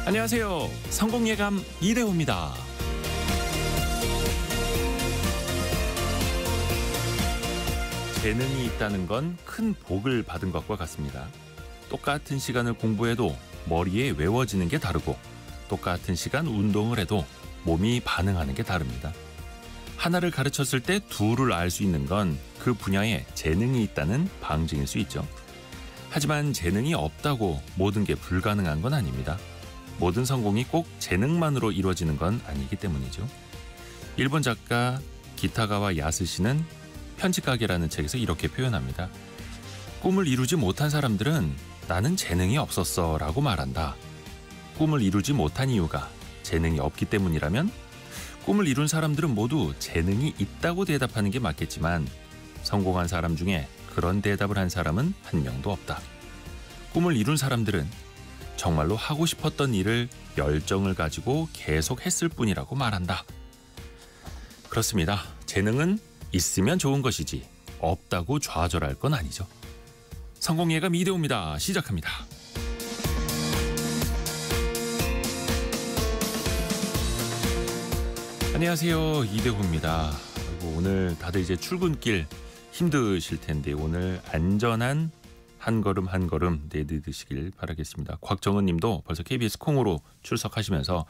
안녕하세요. 성공예감 이대호입니다. 재능이 있다는 건 큰 복을 받은 것과 같습니다. 똑같은 시간을 공부해도 머리에 외워지는 게 다르고 똑같은 시간 운동을 해도 몸이 반응하는 게 다릅니다. 하나를 가르쳤을 때 둘을 알 수 있는 건 그 분야에 재능이 있다는 방증일 수 있죠. 하지만 재능이 없다고 모든 게 불가능한 건 아닙니다. 모든 성공이 꼭 재능만으로 이루어지는 건 아니기 때문이죠. 일본 작가 기타가와 야스시는 편집가게라는 책에서 이렇게 표현합니다. 꿈을 이루지 못한 사람들은 나는 재능이 없었어 라고 말한다. 꿈을 이루지 못한 이유가 재능이 없기 때문이라면 꿈을 이룬 사람들은 모두 재능이 있다고 대답하는 게 맞겠지만 성공한 사람 중에 그런 대답을 한 사람은 한 명도 없다. 꿈을 이룬 사람들은 정말로 하고 싶었던 일을 열정을 가지고 계속 했을 뿐이라고 말한다. 그렇습니다. 재능은 있으면 좋은 것이지 없다고 좌절할 건 아니죠. 성공예감 이대호입니다. 시작합니다. 안녕하세요. 이대호입니다. 오늘 다들 이제 출근길 힘드실 텐데 오늘 안전한 한 걸음 한 걸음 내딛으시길 바라겠습니다. 곽정은 님도 벌써 KBS 콩으로 출석하시면서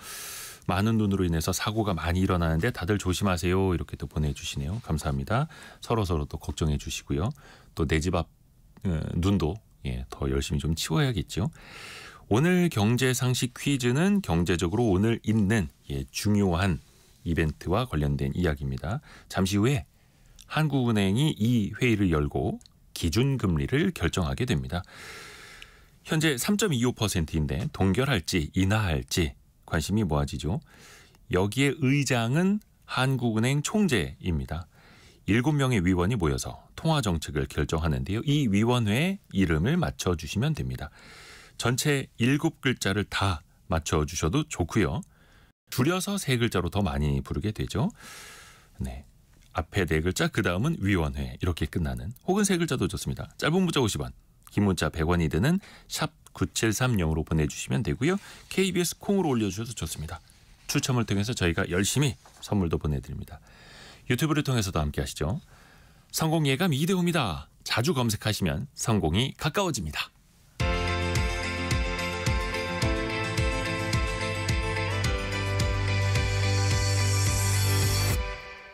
많은 눈으로 인해서 사고가 많이 일어나는데 다들 조심하세요. 이렇게 또 보내주시네요. 감사합니다. 서로서로 또 걱정해 주시고요. 또 내 집 앞 눈도 더 열심히 좀 치워야겠죠. 오늘 경제상식 퀴즈는 경제적으로 오늘 있는 중요한 이벤트와 관련된 이야기입니다. 잠시 후에 한국은행이 이 회의를 열고 기준금리를 결정하게 됩니다. 현재 3.25%인데 동결할지 인하할지 관심이 모아지죠. 여기에 의장은 한국은행 총재입니다. 7명의 위원이 모여서 통화정책을 결정하는데요. 이 위원회에 이름을 맞춰주시면 됩니다. 전체 7글자를 다 맞춰주셔도 좋고요. 줄여서 3글자로 더 많이 부르게 되죠. 네, 앞에 4글자, 그 다음은 위원회 이렇게 끝나는 혹은 3글자도 좋습니다. 짧은 문자 50원, 긴 문자 100원이 드는 샵 9730으로 보내주시면 되고요. KBS 콩으로 올려주셔도 좋습니다. 추첨을 통해서 저희가 열심히 선물도 보내드립니다. 유튜브를 통해서도 함께 하시죠. 성공예감 이대호입니다. 자주 검색하시면 성공이 가까워집니다.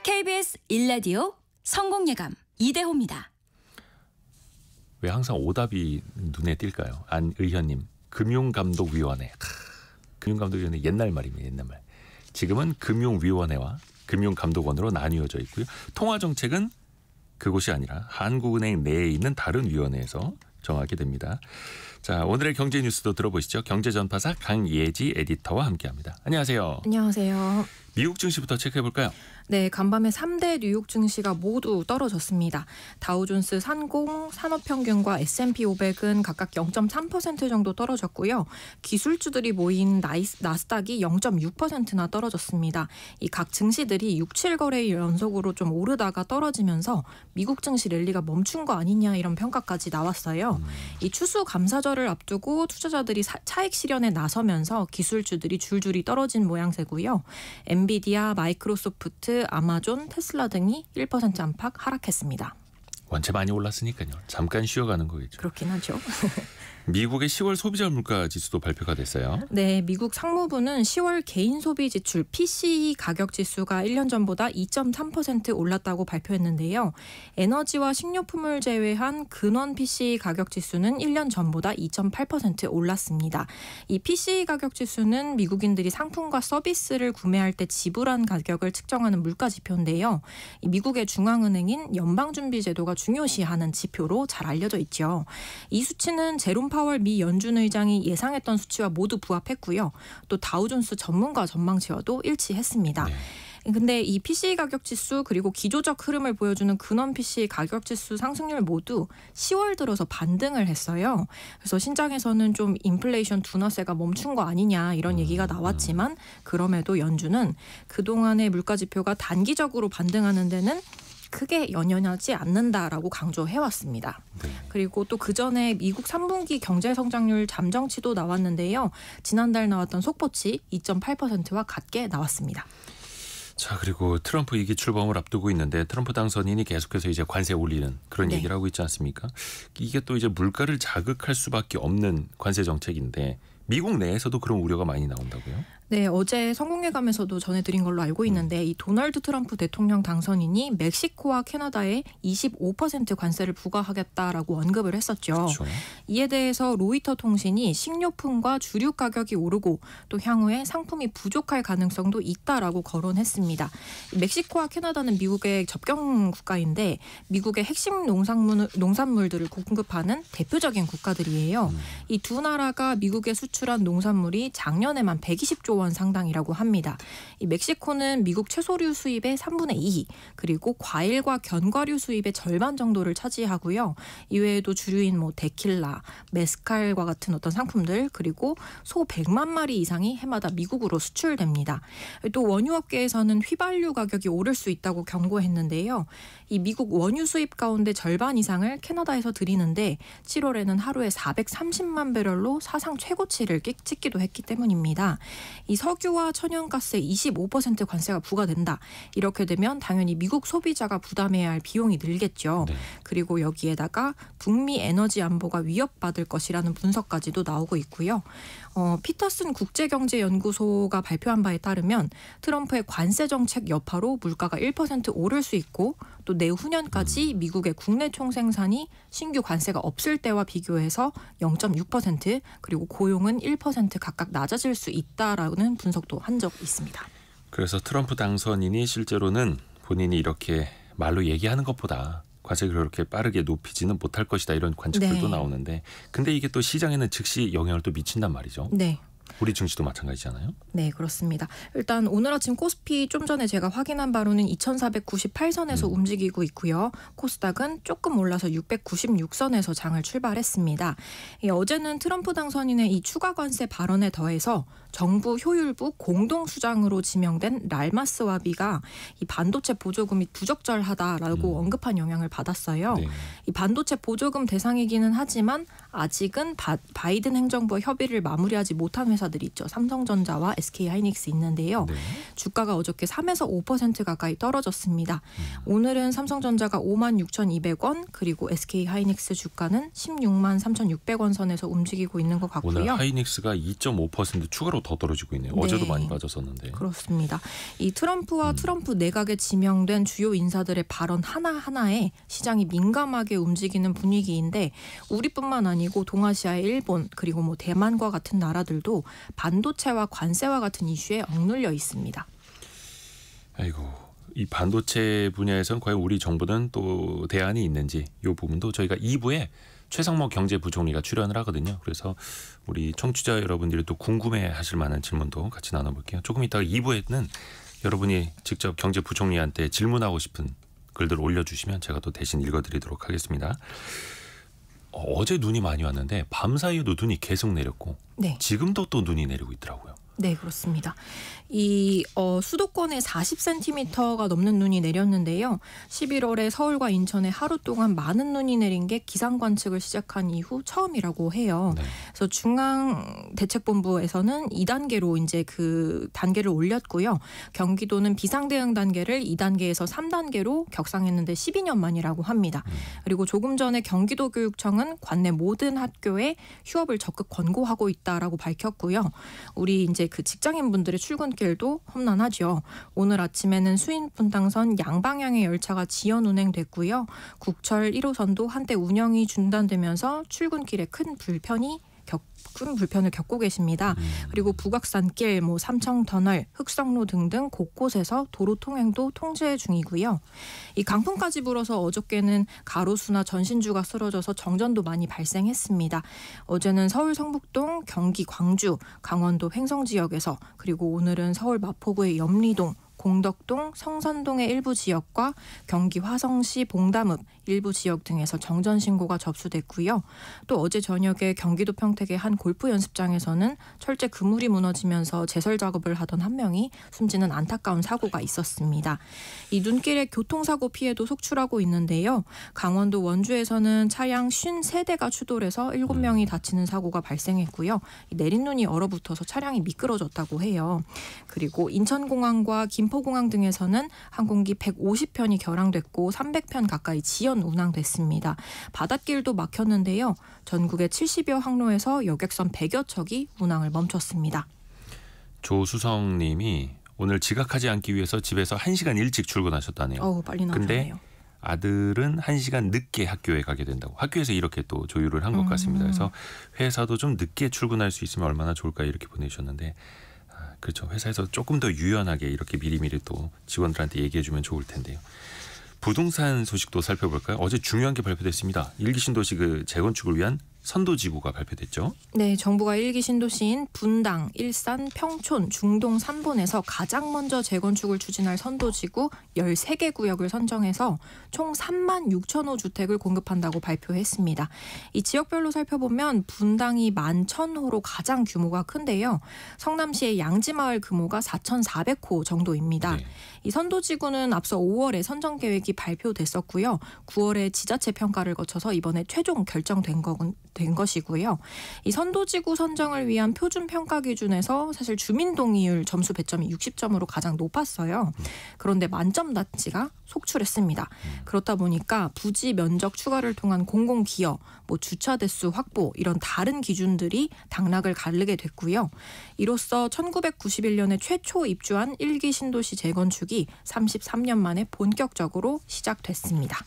KBS 1라디오 성공예감 이대호입니다. 왜 항상 오답이 눈에 띌까요? 안의현님, 금융감독위원회. 금융감독위원회 옛날 말입니다. 옛날 말. 지금은 금융위원회와 금융감독원으로 나뉘어져 있고요. 통화정책은 그곳이 아니라 한국은행 내에 있는 다른 위원회에서 정하게 됩니다. 자, 오늘의 경제 뉴스도 들어보시죠. 경제전파사 강예지 에디터와 함께합니다. 안녕하세요. 안녕하세요. 미국 증시부터 체크해볼까요? 네, 간밤에 3대 뉴욕 증시가 모두 떨어졌습니다. 다우존스 산공, 산업평균과 S&P 500은 각각 0.3% 정도 떨어졌고요. 기술주들이 모인 나스닥이 0.6%나 떨어졌습니다. 이 각 증시들이 6, 7거래 연속으로 좀 오르다가 떨어지면서 미국 증시 랠리가 멈춘 거 아니냐 이런 평가까지 나왔어요. 이 추수 감사절을 앞두고 투자자들이 차익 실현에 나서면서 기술주들이 줄줄이 떨어진 모양새고요. 엔비디아, 마이크로소프트, 아마존, 테슬라 등이 1% 안팎 하락했습니다. 원체 많이 올랐으니까요. 잠깐 쉬어가는 거겠죠. 그렇긴 하죠. 미국의 10월 소비자 물가 지수도 발표가 됐어요. 네, 미국 상무부는 10월 개인 소비 지출 PCE 가격 지수가 1년 전보다 2.3% 올랐다고 발표했는데요. 에너지와 식료품을 제외한 근원 PCE 가격 지수는 1년 전보다 2.8% 올랐습니다. 이 PCE 가격 지수는 미국인들이 상품과 서비스를 구매할 때 지불한 가격을 측정하는 물가 지표인데요. 이 미국의 중앙은행인 연방준비제도가 중요시하는 지표로 잘 알려져 있죠. 이 수치는 제롬 파월 미 연준 의장이 예상했던 수치와 모두 부합했고요. 또 다우존스 전문가 전망치와도 일치했습니다. 네. 근데 이 PCE 가격 지수 그리고 기조적 흐름을 보여주는 근원 PCE 가격 지수 상승률 모두 10월 들어서 반등을 했어요. 그래서 신장에서는 좀 인플레이션 둔화세가 멈춘 거 아니냐 이런 얘기가 나왔지만 그럼에도 연준은 그동안의 물가 지표가 단기적으로 반등하는 데는 크게 연연하지 않는다라고 강조해왔습니다. 네. 그리고 또 그전에 미국 3분기 경제 성장률 잠정치도 나왔는데요. 지난달 나왔던 속보치 2.8%와 같게 나왔습니다. 자, 그리고 트럼프 2기 출범을 앞두고 있는데 트럼프 당선인이 계속해서 이제 관세 올리는 그런 네. 얘기를 하고 있지 않습니까? 이게 또 이제 물가를 자극할 수밖에 없는 관세 정책인데 미국 내에서도 그런 우려가 많이 나온다고요? 네, 어제 성공회감에서도 전해드린 걸로 알고 있는데 이 도널드 트럼프 대통령 당선인이 멕시코와 캐나다에 25% 관세를 부과하겠다라고 언급을 했었죠. 그렇죠. 이에 대해서 로이터 통신이 식료품과 주류 가격이 오르고 또 향후에 상품이 부족할 가능성도 있다라고 거론했습니다. 멕시코와 캐나다는 미국의 접경 국가인데 미국의 핵심 농산물들을 공급하는 대표적인 국가들이에요. 이 두 나라가 미국에 수출한 농산물이 작년에만 120조 원 상당이라고 합니다. 이 멕시코는 미국 채소류 수입의 3분의 2, 그리고 과일과 견과류 수입의 절반 정도를 차지하고요. 이외에도 주류인 데킬라, 메스칼과 같은 어떤 상품들, 그리고 소 100만 마리 이상이 해마다 미국으로 수출됩니다. 또 원유업계에서는 휘발유 가격이 오를 수 있다고 경고했는데요. 이 미국 원유 수입 가운데 절반 이상을 캐나다에서 들이는데 7월에는 하루에 430만 배럴로 사상 최고치를 찍기도 했기 때문입니다. 이 석유와 천연가스에 25% 관세가 부과된다. 이렇게 되면 당연히 미국 소비자가 부담해야 할 비용이 늘겠죠. 네. 그리고 여기에다가 북미 에너지 안보가 위협받을 것이라는 분석까지도 나오고 있고요. 피터슨 국제경제연구소가 발표한 바에 따르면 트럼프의 관세 정책 여파로 물가가 1% 오를 수 있고 또 내후년까지 미국의 국내 총생산이 신규 관세가 없을 때와 비교해서 0.6% 그리고 고용은 1% 각각 낮아질 수 있다라는 분석도 한 적 있습니다. 그래서 트럼프 당선인이 실제로는 본인이 이렇게 말로 얘기하는 것보다 관세를 그렇게 빠르게 높이지는 못할 것이다 이런 관측들도 네. 나오는데 근데 이게 또 시장에는 즉시 영향을 또 미친단 말이죠. 네. 우리 증시도 마찬가지잖아요. 네, 그렇습니다. 일단 오늘 아침 코스피 좀 전에 제가 확인한 바로는 2498선에서 움직이고 있고요. 코스닥은 조금 올라서 696선에서 장을 출발했습니다. 어제는 트럼프 당선인의 이 추가 관세 발언에 더해서 정부 효율부 공동수장으로 지명된 랄마스와비가 이 반도체 보조금이 부적절하다라고 언급한 영향을 받았어요. 네. 이 반도체 보조금 대상이기는 하지만 아직은 바이든 행정부와 협의를 마무리하지 못한 회사들이 있죠. 삼성전자와 SK하이닉스 있는데요. 네. 주가가 어저께 3에서 5% 가까이 떨어졌습니다. 오늘은 삼성전자가 56,200원 그리고 SK하이닉스 주가는 163,600원 선에서 움직이고 있는 것 같고요. 오늘 하이닉스가 2.5% 추가로 더 떨어지고 있네요. 어제도 네. 많이 빠졌었는데. 그렇습니다. 이 트럼프와 트럼프 내각에 지명된 주요 인사들의 발언 하나하나에 시장이 민감하게 움직이는 분위기인데 우리뿐만 아니고 동아시아의 일본 그리고 대만과 같은 나라들도 반도체와 관세와 같은 이슈에 억눌려 있습니다. 아이고, 이 반도체 분야에선 과연 우리 정부는 또 대안이 있는지 이 부분도 저희가 2부에 최상목 경제부총리가 출연을 하거든요. 그래서 우리 청취자 여러분들이 또 궁금해하실 만한 질문도 같이 나눠볼게요. 조금 이따가 2부에는 여러분이 직접 경제부총리한테 질문하고 싶은 글들 올려주시면 제가 또 대신 읽어드리도록 하겠습니다. 어제 눈이 많이 왔는데 밤 사이에도 눈이 계속 내렸고 네. 지금도 또 눈이 내리고 있더라고요. 네, 그렇습니다. 이 수도권에 40cm가 넘는 눈이 내렸는데요. 11월에 서울과 인천에 하루 동안 많은 눈이 내린 게 기상 관측을 시작한 이후 처음이라고 해요. 네. 그래서 중앙대책본부에서는 2단계로 이제 그 단계를 올렸고요. 경기도는 비상대응 단계를 2단계에서 3단계로 격상했는데 12년 만이라고 합니다. 그리고 조금 전에 경기도교육청은 관내 모든 학교에 휴업을 적극 권고하고 있다라고 밝혔고요. 우리 이제 그 직장인분들의 출근길도 험난하죠. 오늘 아침에는 수인분당선 양방향의 열차가 지연 운행됐고요. 국철 1호선도 한때 운영이 중단되면서 출근길에 큰 불편을 겪고 계십니다. 그리고 북악산길, 삼청터널, 흑성로 등등 곳곳에서 도로 통행도 통제 중이고요. 이 강풍까지 불어서 어저께는 가로수나 전신주가 쓰러져서 정전도 많이 발생했습니다. 어제는 서울 성북동, 경기 광주, 강원도 횡성 지역에서 그리고 오늘은 서울 마포구의 염리동, 공덕동, 성산동의 일부 지역과 경기 화성시 봉담읍 일부 지역 등에서 정전 신고가 접수됐고요. 또 어제 저녁에 경기도 평택의 한 골프 연습장에서는 철제 그물이 무너지면서 제설 작업을 하던 한 명이 숨지는 안타까운 사고가 있었습니다. 이 눈길의 교통사고 피해도 속출하고 있는데요. 강원도 원주에서는 차량 53대가 추돌해서 7명이 다치는 사고가 발생했고요. 내린 눈이 얼어붙어서 차량이 미끄러졌다고 해요. 그리고 인천공항과 김포공항 등에서는 항공기 150편이 결항됐고 300편 가까이 지연 운항됐습니다. 바닷길도 막혔는데요. 전국의 70여 항로에서 여객선 100여 척이 운항을 멈췄습니다. 조수성 님이 오늘 지각하지 않기 위해서 집에서 1시간 일찍 출근하셨다네요. 빨리 나오셨네요. 근데 아들은 1시간 늦게 학교에 가게 된다고. 학교에서 이렇게 또 조율을 한 것 같습니다. 그래서 회사도 좀 늦게 출근할 수 있으면 얼마나 좋을까 이렇게 보내주셨는데 그렇죠. 회사에서 조금 더 유연하게 이렇게 미리미리 또 직원들한테 얘기해주면 좋을 텐데요. 부동산 소식도 살펴볼까요? 어제 중요한 게 발표됐습니다. 1기 신도시 재건축을 위한 선도지구가 발표됐죠. 네, 정부가 1기 신도시인 분당, 일산, 평촌, 중동 3분에서 가장 먼저 재건축을 추진할 선도지구 13개 구역을 선정해서 총 3만 6천호 주택을 공급한다고 발표했습니다. 이 지역별로 살펴보면 분당이 11,000호로 가장 규모가 큰데요. 성남시의 양지마을 규모가 4,400호 정도입니다. 네. 이 선도지구는 앞서 5월에 선정 계획이 발표됐었고요. 9월에 지자체 평가를 거쳐서 이번에 최종 결정된 것이고요. 이 선도지구 선정을 위한 표준 평가 기준에서 사실 주민 동의율 점수 배점이 60점으로 가장 높았어요. 그런데 만점 단지가 속출했습니다. 그렇다 보니까 부지 면적 추가를 통한 공공기여, 주차 대수 확보 이런 다른 기준들이 당락을 가르게 됐고요. 이로써 1991년에 최초 입주한 1기 신도시 재건축이 33년 만에 본격적으로 시작됐습니다.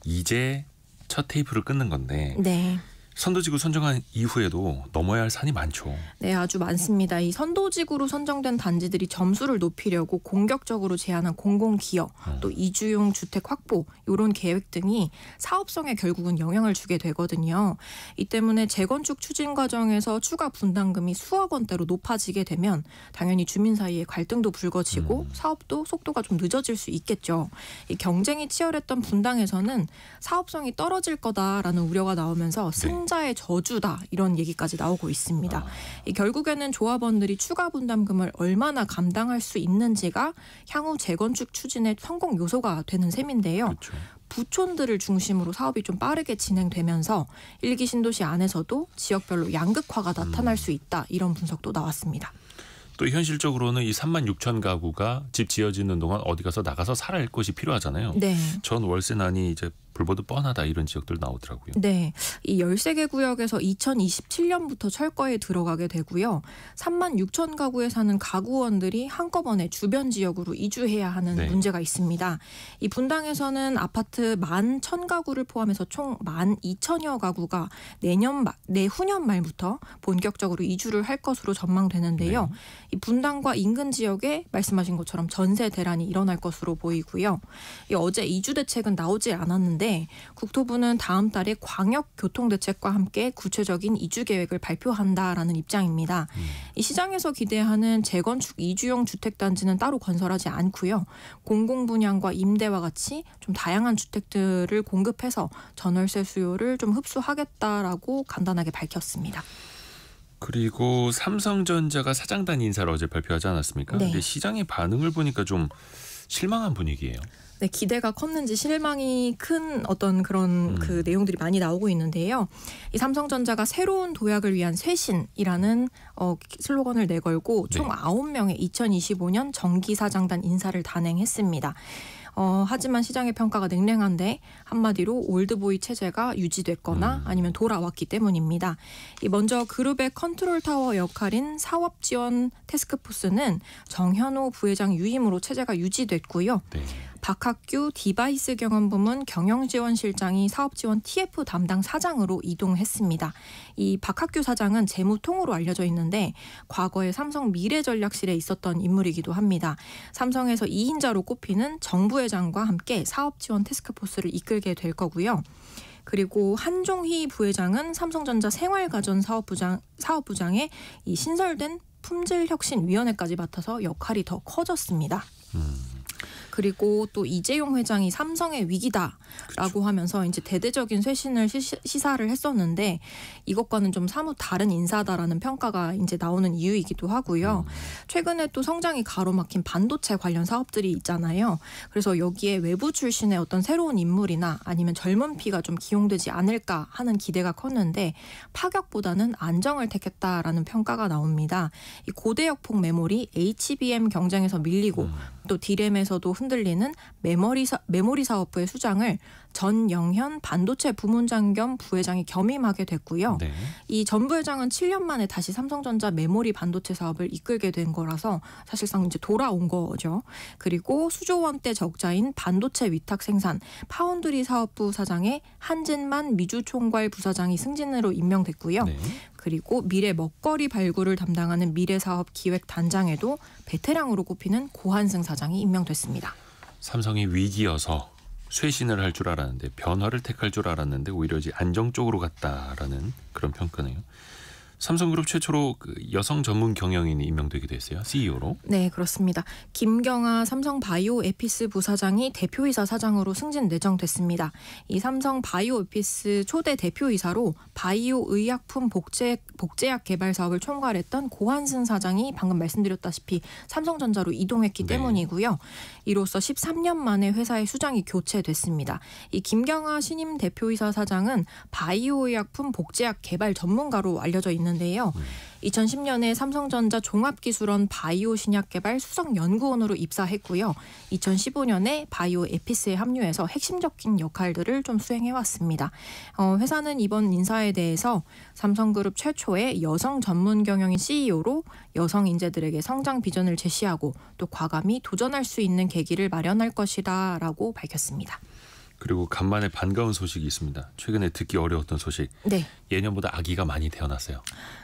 이제 첫 테이프를 끊는 건데 네. 선도지구 선정한 이후에도 넘어야 할 산이 많죠. 네, 아주 많습니다. 이 선도지구로 선정된 단지들이 점수를 높이려고 공격적으로 제안한 공공기여, 또 이주용 주택 확보 이런 계획 등이 사업성에 결국은 영향을 주게 되거든요. 이 때문에 재건축 추진 과정에서 추가 분담금이 수억 원대로 높아지게 되면 당연히 주민 사이에 갈등도 불거지고 사업도 속도가 좀 늦어질 수 있겠죠. 이 경쟁이 치열했던 분당에서는 사업성이 떨어질 거다라는 우려가 나오면서 승자의 저주다 이런 얘기까지 나오고 있습니다. 결국에는 조합원들이 추가 분담금을 얼마나 감당할 수 있는지가 향후 재건축 추진의 성공 요소가 되는 셈인데요. 그렇죠. 부촌들을 중심으로 사업이 좀 빠르게 진행되면서 1기 신도시 안에서도 지역별로 양극화가 나타날 수 있다 이런 분석도 나왔습니다. 또 현실적으로는 이 3만 6천 가구가 집 지어지는 동안 어디 가서 나가서 살아야 할 곳이 필요하잖아요. 네. 전 월세난이 이제 불보듯 뻔하다 이런 지역들 나오더라고요. 네, 이 13개 구역에서 2027년부터 철거에 들어가게 되고요. 3만 6천 가구에 사는 가구원들이 한꺼번에 주변 지역으로 이주해야 하는 네. 문제가 있습니다. 이 분당에서는 아파트 11,000가구를 포함해서 총 12,000여 가구가 내후년 말부터 본격적으로 이주를 할 것으로 전망되는데요. 네. 이 분당과 인근 지역에 말씀하신 것처럼 전세 대란이 일어날 것으로 보이고요. 어제 이주 대책은 나오지 않았는데 국토부는 다음 달에 광역교통대책과 함께 구체적인 이주 계획을 발표한다라는 입장입니다. 이 시장에서 기대하는 재건축 이주용 주택단지는 따로 건설하지 않고요. 공공분양과 임대와 같이 좀 다양한 주택들을 공급해서 전월세 수요를 좀 흡수하겠다라고 간단하게 밝혔습니다. 그리고 삼성전자가 사장단 인사를 어제 발표하지 않았습니까? 네. 근데 시장의 반응을 보니까 좀 실망한 분위기예요. 네, 기대가 컸는지 실망이 큰 어떤 그런 그 내용들이 많이 나오고 있는데요. 이 삼성전자가 새로운 도약을 위한 쇄신이라는 슬로건을 내걸고 총 9명의 2025년 정기사장단 인사를 단행했습니다. 하지만 시장의 평가가 냉랭한데 한마디로 올드보이 체제가 유지됐거나 아니면 돌아왔기 때문입니다. 먼저 그룹의 컨트롤타워 역할인 사업지원 태스크포스는 정현호 부회장 유임으로 체제가 유지됐고요. 네. 박학규 디바이스 경험부문 경영지원실장이 사업지원 TF 담당 사장으로 이동했습니다. 이 박학규 사장은 재무통으로 알려져 있는데 과거에 삼성 미래전략실에 있었던 인물이기도 합니다. 삼성에서 2인자로 꼽히는 정 부회장과 함께 사업지원 태스크포스를 이끌게 될 거고요. 그리고 한종희 부회장은 삼성전자 생활가전 사업부장의 이 신설된 품질혁신위원회까지 맡아서 역할이 더 커졌습니다. 그리고 또 이재용 회장이 삼성의 위기다라고 그렇죠. 하면서 이제 대대적인 쇄신을 시사를 했었는데 이것과는 좀 사뭇 다른 인사다라는 평가가 이제 나오는 이유이기도 하고요. 최근에 또 성장이 가로막힌 반도체 관련 사업들이 있잖아요. 그래서 여기에 외부 출신의 어떤 새로운 인물이나 아니면 젊은 피가 좀 기용되지 않을까 하는 기대가 컸는데 파격보다는 안정을 택했다라는 평가가 나옵니다. 이 고대역폭 메모리 HBM 경쟁에서 밀리고 또 D램에서도 흔들리는 메모리 사업부의 수장을 전영현 반도체 부문장 겸 부회장이 겸임하게 됐고요. 네. 이 전 부회장은 7년 만에 다시 삼성전자 메모리 반도체 사업을 이끌게 된 거라서 사실상 이제 돌아온 거죠. 그리고 수조 원대 적자인 반도체 위탁 생산 파운드리 사업부 사장에 한진만 미주총괄 부사장이 승진으로 임명됐고요. 네. 그리고 미래 먹거리 발굴을 담당하는 미래사업 기획단장에도 베테랑으로 꼽히는 고한승 사장이 임명됐습니다. 삼성이 위기여서 쇄신을 할 줄 알았는데 변화를 택할 줄 알았는데 오히려 이제 안정 쪽으로 갔다라는 그런 평가네요. 삼성그룹 최초로 그 여성 전문 경영인이 임명되기도 했어요. CEO로. 네, 그렇습니다. 김경아 삼성바이오에피스 부사장이 대표이사 사장으로 승진 내정됐습니다. 이 삼성바이오에피스 초대 대표이사로 바이오 의약품 복제약 개발 사업을 총괄했던 고한승 사장이 방금 말씀드렸다시피 삼성전자로 이동했기 네. 때문이고요. 이로써 13년 만에 회사의 수장이 교체됐습니다. 이 김경아 신임 대표이사 사장은 바이오 의약품 복제약 개발 전문가로 알려져 있는데요. 2010년에 삼성전자 종합기술원 바이오 신약 개발 수석 연구원으로 입사했고요. 2015년에 바이오 에피스에 합류해서 핵심적인 역할들을 좀 수행해왔습니다. 회사는 이번 인사에 대해서 삼성그룹 최초의 여성 전문 경영인 CEO로 여성 인재들에게 성장 비전을 제시하고 또 과감히 도전할 수 있는 계기를 마련할 것이라고 밝혔습니다. 그리고 간만에 반가운 소식이 있습니다. 최근에 듣기 어려웠던 소식. 네. 예년보다 아기가 많이 태어났어요.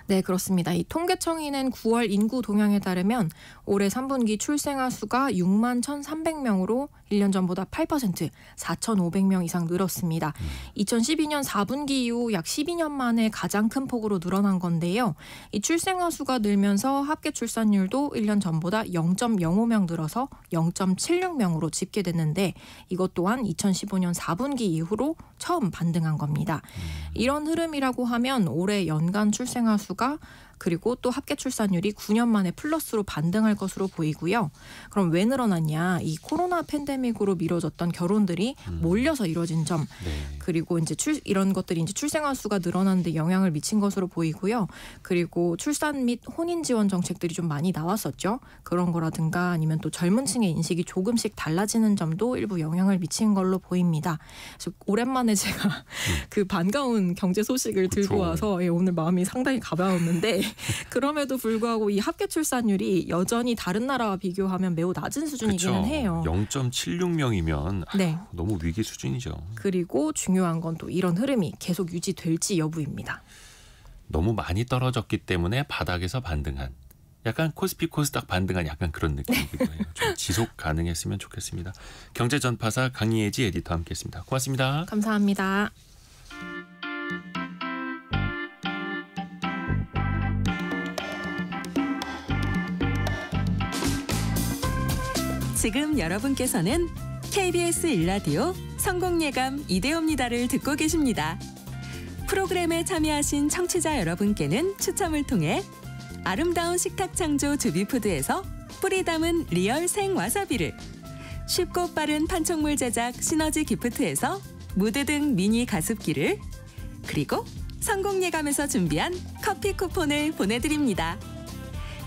네, 그렇습니다. 이 통계청이 낸 9월 인구 동향에 따르면 올해 3분기 출생아 수가 6만 1,300명으로 1년 전보다 8% 4,500명 이상 늘었습니다. 2012년 4분기 이후 약 12년 만에 가장 큰 폭으로 늘어난 건데요. 이 출생아 수가 늘면서 합계 출산율도 1년 전보다 0.05명 늘어서 0.76명으로 집계됐는데 이것 또한 2015년 4분기 이후로 처음 반등한 겁니다. 이런 흐름이라고 하면 올해 연간 출생아 수가 그리고 또 합계 출산율이 9년 만에 플러스로 반등할 것으로 보이고요. 그럼 왜 늘어났냐? 이 코로나 팬데믹으로 미뤄졌던 결혼들이 몰려서 이뤄진 점. 네. 그리고 이제 이런 것들이 이제 출생아 수가 늘어나는 데 영향을 미친 것으로 보이고요. 그리고 출산 및 혼인 지원 정책들이 좀 많이 나왔었죠. 그런 거라든가 아니면 또 젊은 층의 인식이 조금씩 달라지는 점도 일부 영향을 미친 걸로 보입니다. 그래서 오랜만에 제가 그 반가운 경제 소식을 들고 그렇죠. 와서 오늘 마음이 상당히 가벼웠는데 그럼에도 불구하고 이 합계 출산율이 여전히 다른 나라와 비교하면 매우 낮은 수준이기는 그렇죠. 해요. 0.76명이면 네. 너무 위기 수준이죠. 그리고 중요한 건 또 이런 흐름이 계속 유지될지 여부입니다. 너무 많이 떨어졌기 때문에 바닥에서 반등한 약간 코스피 코스닥 반등한 약간 그런 느낌이기도 해요. 좀 지속 가능했으면 좋겠습니다. 경제전파사 강희애지 에디터와 함께했습니다. 고맙습니다. 감사합니다. 지금 여러분께서는 KBS 일라디오 성공예감 이대호입니다를 듣고 계십니다. 프로그램에 참여하신 청취자 여러분께는 추첨을 통해 아름다운 식탁 창조 주비푸드에서 뿌리 담은 리얼 생 와사비를, 쉽고 빠른 판촉물 제작 시너지 기프트에서 무드 등 미니 가습기를, 그리고 성공예감에서 준비한 커피 쿠폰을 보내드립니다.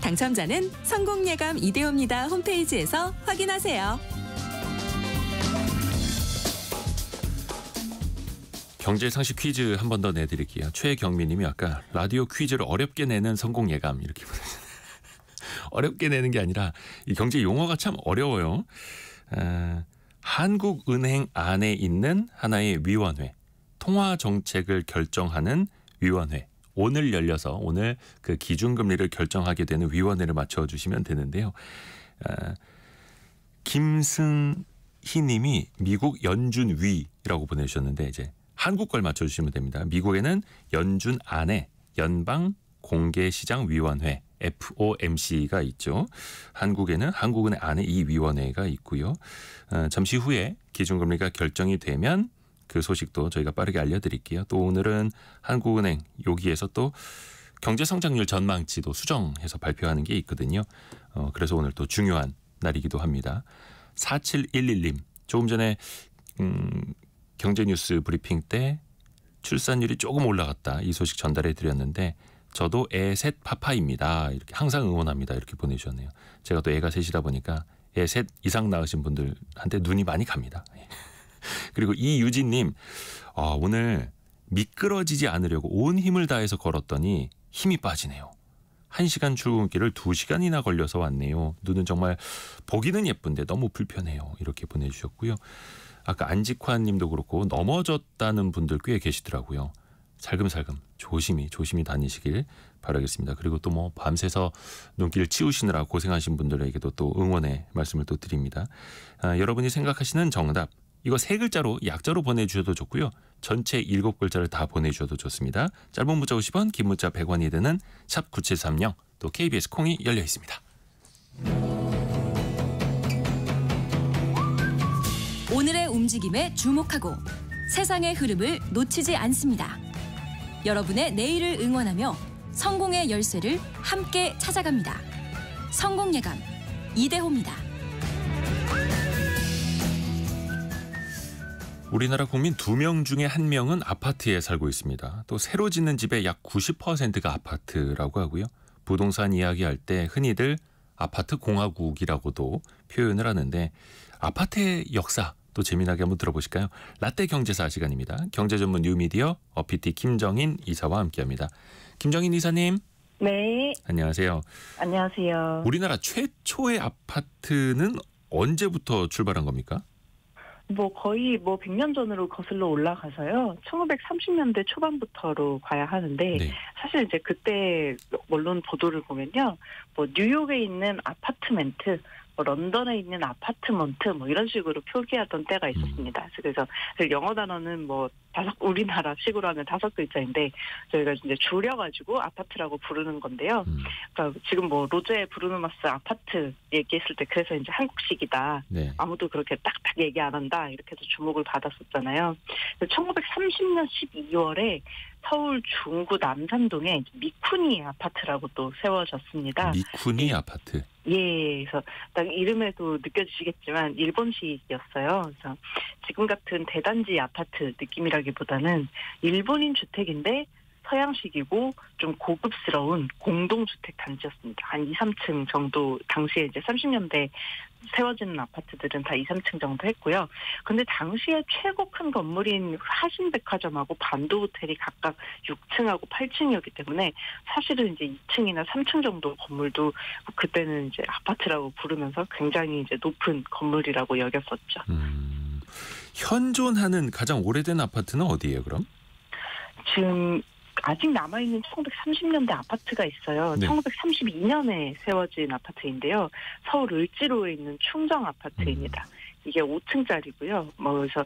당첨자는 성공예감 이대호입니다 홈페이지에서 확인하세요. 경제상식 퀴즈 한 번 더 내드릴게요. 최경민님이 아까 라디오 퀴즈를 어렵게 내는 성공예감 이렇게 보내셨어요. 어렵게 내는 게 아니라 이 경제 용어가 참 어려워요. 한국은행 안에 있는 하나의 위원회, 통화 정책을 결정하는 위원회. 오늘 열려서 오늘 그 기준금리를 결정하게 되는 위원회를 맞춰주시면 되는데요. 김승희님이 미국 연준위라고 보내주셨는데 이제 한국 걸 맞춰주시면 됩니다. 미국에는 연준 안에 연방공개시장위원회 FOMC가 있죠. 한국에는 한국은행 안에 이 위원회가 있고요. 잠시 후에 기준금리가 결정이 되면 그 소식도 저희가 빠르게 알려드릴게요. 또 오늘은 한국은행 여기에서 또 경제성장률 전망치도 수정해서 발표하는 게 있거든요. 그래서 오늘 또 중요한 날이기도 합니다. 4711님 조금 전에 경제뉴스 브리핑 때 출산율이 조금 올라갔다 이 소식 전달해 드렸는데 저도 애 셋 파파입니다. 이렇게 항상 응원합니다. 이렇게 보내주셨네요. 제가 또 애가 셋이다 보니까 애 셋 이상 낳으신 분들한테 눈이 많이 갑니다. 그리고 이유진님 오늘 미끄러지지 않으려고 온 힘을 다해서 걸었더니 힘이 빠지네요. 1시간 출근길을 2시간이나 걸려서 왔네요. 눈은 정말 보기는 예쁜데 너무 불편해요. 이렇게 보내주셨고요. 아까 안직환 님도 그렇고 넘어졌다는 분들 꽤 계시더라고요. 살금살금 조심히 다니시길 바라겠습니다. 그리고 또 뭐 밤새서 눈길 치우시느라 고생하신 분들에게도 또 응원의 말씀을 또 드립니다. 여러분이 생각하시는 정답 이거 3글자로 약자로 보내주셔도 좋고요. 전체 7글자를 다 보내주셔도 좋습니다. 짧은 문자 50원, 긴 문자 100원이 드는 샵 9730 또 KBS 콩이 열려 있습니다. 오늘의 움직임에 주목하고 세상의 흐름을 놓치지 않습니다. 여러분의 내일을 응원하며 성공의 열쇠를 함께 찾아갑니다. 성공예감 이대호입니다. 우리나라 국민 2명 중에 1명은 아파트에 살고 있습니다. 또 새로 짓는 집의 약 90%가 아파트라고 하고요. 부동산 이야기할 때 흔히들 아파트 공화국이라고도 표현을 하는데 아파트의 역사 또 재미나게 한번 들어보실까요? 라떼 경제사 시간입니다. 경제전문 뉴미디어 어피티 김정인 이사와 함께합니다. 김정인 이사님. 네. 안녕하세요. 안녕하세요. 우리나라 최초의 아파트는 언제부터 출발한 겁니까? 거의 100년 전으로 거슬러 올라가서요. 1930년대 초반부터로 가야 하는데 네. 사실 이제 그때 언론 보도를 보면요. 뉴욕에 있는 아파트멘트, 런던에 있는 아파트먼트 이런 식으로 표기하던 때가 있었습니다. 그래서 영어 단어는 우리나라식으로 하면 5글자인데 저희가 이제 줄여가지고 아파트라고 부르는 건데요. 그러니까 지금 로제 브루노마스 아파트 얘기했을 때 그래서 이제 한국식이다. 네. 아무도 그렇게 딱딱 얘기 안 한다. 이렇게 해서 주목을 받았었잖아요. 1930년 12월에 서울 중구 남산동에 미쿠니 아파트라고 또 세워졌습니다. 미쿠니 아파트. 예, 그래서 딱 이름에도 느껴지시겠지만 일본식이었어요. 그래서 지금 같은 대단지 아파트 느낌이라기보다는 일본인 주택인데 서양식이고 좀 고급스러운 공동주택 단지였습니다. 한 2, 3층 정도 당시에 이제 30년대 세워지는 아파트들은 다 2, 3층 정도 했고요. 근데 당시에 최고 큰 건물인 화신백화점하고 반도호텔이 각각 6층하고 8층이었기 때문에 사실은 이제 2층이나 3층 정도 건물도 그때는 이제 아파트라고 부르면서 굉장히 이제 높은 건물이라고 여겼었죠. 현존하는 가장 오래된 아파트는 어디예요, 그럼? 지금 아직 남아있는 1930년대 아파트가 있어요. 네. 1932년에 세워진 아파트인데요. 서울 을지로에 있는 충정 아파트입니다. 이게 5층짜리고요. 그래서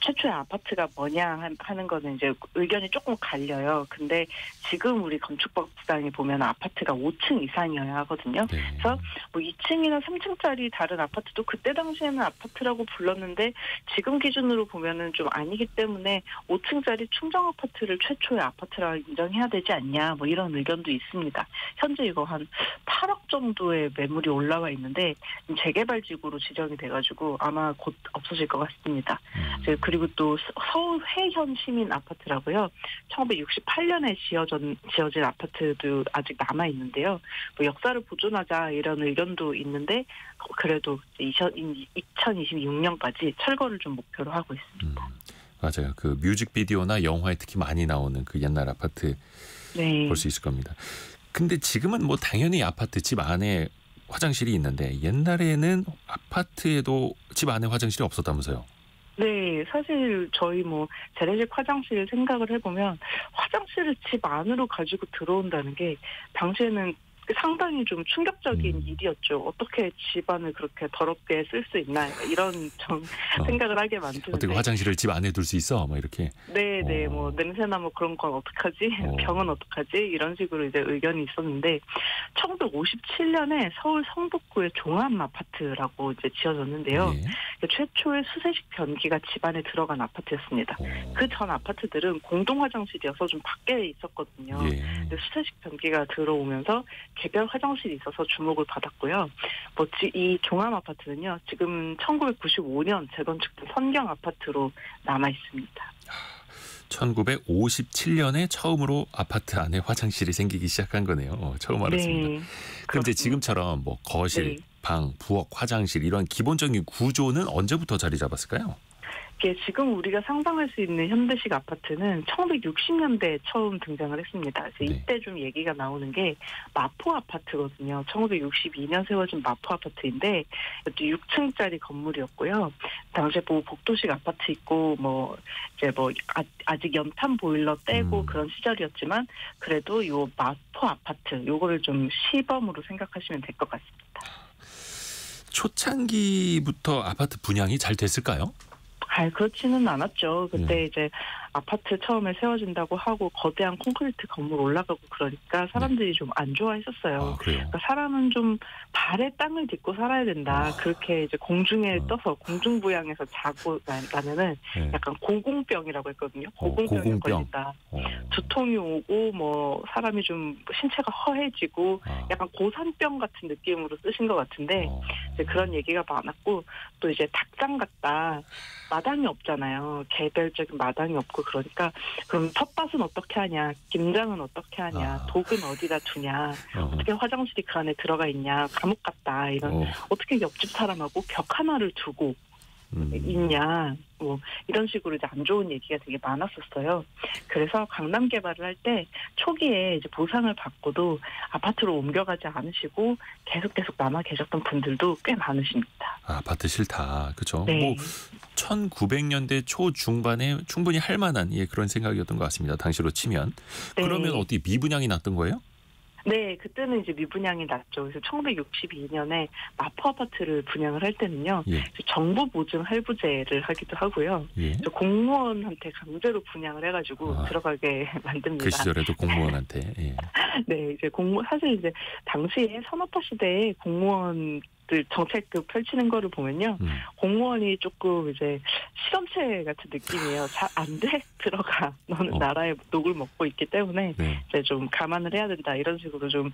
최초의 아파트가 뭐냐 하는 거는 이제 의견이 조금 갈려요. 근데 지금 우리 건축법상에 보면 아파트가 5층 이상이어야 하거든요. 네. 그래서 2층이나 3층짜리 다른 아파트도 그때 당시에는 아파트라고 불렀는데 지금 기준으로 보면은 좀 아니기 때문에 5층짜리 충정 아파트를 최초의 아파트라 인정해야 되지 않냐 이런 의견도 있습니다. 현재 이거 한 8억 정도의 매물이 올라와 있는데 재개발지구로 지정이 돼가지고 아마 곧 없어질 것 같습니다. 그리고 또 서울 회현 시민 아파트라고요. 1968년에 지어진 아파트도 아직 남아 있는데요. 역사를 보존하자 이런 의견도 있는데 그래도 2026년까지 철거를 좀 목표로 하고 있습니다. 맞아요. 그 뮤직비디오나 영화에 특히 많이 나오는 그 옛날 아파트 네. 볼 수 있을 겁니다. 근데 지금은 당연히 아파트 집 안에 화장실이 있는데 옛날에는 아파트에도 집 안에 화장실이 없었다면서요? 네, 사실 저희 재래식 화장실 생각을 해보면 화장실을 집 안으로 가지고 들어온다는 게 당시에는 상당히 좀 충격적인 일이었죠. 어떻게 집안을 그렇게 더럽게 쓸 수 있나 이런 좀 생각을 하게 만드는데. 어떻게 화장실을 집 안에 둘 수 있어? 뭐 이렇게. 네네. 뭐 냄새나 뭐 그런 건 어떡하지? 병은 어떡하지? 이런 식으로 이제 의견이 있었는데 1957년에 서울 성북구의 종합 아파트라고 이제 지어졌는데요. 예. 최초의 수세식 변기가 집안에 들어간 아파트였습니다. 그 전 아파트들은 공동 화장실이어서 좀 밖에 있었거든요. 예. 근데 수세식 변기가 들어오면서 개별 화장실이 있어서 주목을 받았고요. 뭐 이 종합 아파트는요, 지금 1995년 재건축된 선경 아파트로 남아 있습니다. 1957년에 처음으로 아파트 안에 화장실이 생기기 시작한 거네요. 처음 알았습니다. 네, 그럼 이제 지금처럼 뭐 거실, 네. 방, 부엌, 화장실 이런 기본적인 구조는 언제부터 자리 잡았을까요? 이게 지금 우리가 상상할 수 있는 현대식 아파트는 1960년대에 처음 등장을 했습니다. 그래서 이때 좀 얘기가 나오는 게 마포 아파트거든요. 1962년 세워진 마포 아파트인데 6층짜리 건물이었고요. 당시에 뭐 복도식 아파트 있고 뭐 이제 뭐 아직 연탄 보일러 떼고 그런 시절이었지만 그래도 요 마포 아파트 요거를 좀 시범으로 생각하시면 될 것 같습니다. 초창기부터 아파트 분양이 잘 됐을까요? 그렇지는 않았죠. 그때 이제 아파트 처음에 세워진다고 하고 거대한 콘크리트 건물 올라가고 그러니까 사람들이 좀 안 좋아했었어요. 그러니까 사람은 좀 발에 땅을 딛고 살아야 된다. 그렇게 이제 공중에 떠서 공중부양해서 자고 나면은 약간 고공병이라고 했거든요. 고공병에 걸린다. 두통이 오고 뭐 사람이 좀 신체가 허해지고 약간 고산병 같은 느낌으로 쓰신 것 같은데 이제 그런 얘기가 많았고 또 이제 닭장 같다. 마당이 없잖아요. 개별적인 마당이 없고 그러니까 그럼 텃밭은 어떻게 하냐, 김장은 어떻게 하냐, 독은 어디다 두냐, 어떻게 화장실이 그 안에 들어가 있냐, 감옥 같다 이런 어떻게 옆집 사람하고 벽 하나를 두고 있냐, 뭐 이런 식으로 이제 안 좋은 얘기가 되게 많았었어요. 그래서 강남 개발을 할 때 초기에 이제 보상을 받고도 아파트로 옮겨가지 않으시고 계속 남아 계셨던 분들도 꽤 많으십니다. 아파트 싫다, 그렇죠? 네. 뭐 1900년대 초 중반에 충분히 할 만한 그런 생각이었던 것 같습니다. 당시로 치면. 그러면 어떻게 미분양이 났던 거예요? 네, 그때는 이제 미분양이 났죠. 그래서 1962년에 마포 아파트를 분양을 할 때는요, 정부 보증 할부제를 하기도 하고요. 공무원한테 강제로 분양을 해가지고 들어가게 만듭니다. 그 시절에도 공무원한테. 네, 이제 사실 이제 당시에 산업화 시대에 공무원 정책 펼치는 거를 보면요. 공무원이 조금 이제 실험체 같은 느낌이에요. 잘 안 돼? 들어가. 너는 나라의 녹을 먹고 있기 때문에 이제 좀 감안을 해야 된다. 이런 식으로 좀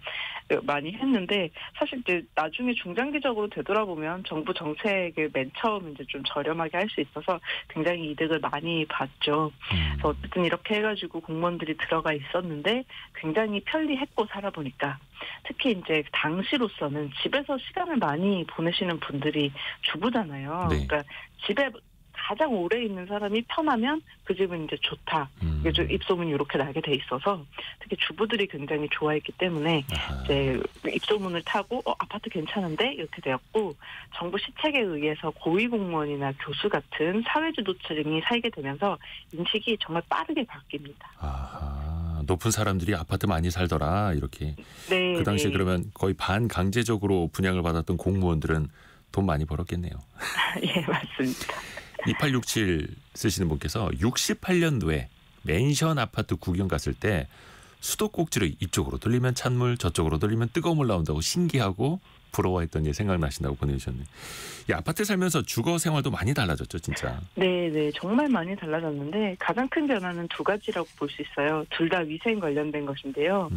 많이 했는데 사실 이제 나중에 중장기적으로 되돌아보면 정부 정책을 맨 처음 이제 좀 저렴하게 할 수 있어서 굉장히 이득을 많이 봤죠. 그래서 어쨌든 이렇게 해가지고 공무원들이 들어가 있었는데 굉장히 편리했고 살아보니까 특히 이제 당시로서는 집에서 시간을 많이 보내시는 분들이 주부잖아요. 그러니까 집에 가장 오래 있는 사람이 편하면 그 집은 이제 좋다. 이게 좀 입소문이 이렇게 나게 돼 있어서 특히 주부들이 굉장히 좋아했기 때문에 이제 입소문을 타고 아파트 괜찮은데 이렇게 되었고 정부 시책에 의해서 고위공무원이나 교수 같은 사회지도층이 살게 되면서 인식이 정말 빠르게 바뀝니다. 높은 사람들이 아파트 많이 살더라 이렇게. 네. 그 당시에 그러면 거의 반강제적으로 분양을 받았던 공무원들은 돈 많이 벌었겠네요. 예, 맞습니다. 2867 쓰시는 분께서 68년도에 맨션 아파트 구경 갔을 때 수도꼭지로 이쪽으로 돌리면 찬물 저쪽으로 돌리면 뜨거운 물 나온다고 신기하고 부러워했던 게 생각나신다고 보내주셨네요. 이 아파트 살면서 주거 생활도 많이 달라졌죠, 진짜. 네, 정말 많이 달라졌는데 가장 큰 변화는 두 가지라고 볼 수 있어요. 둘 다 위생 관련된 것인데요.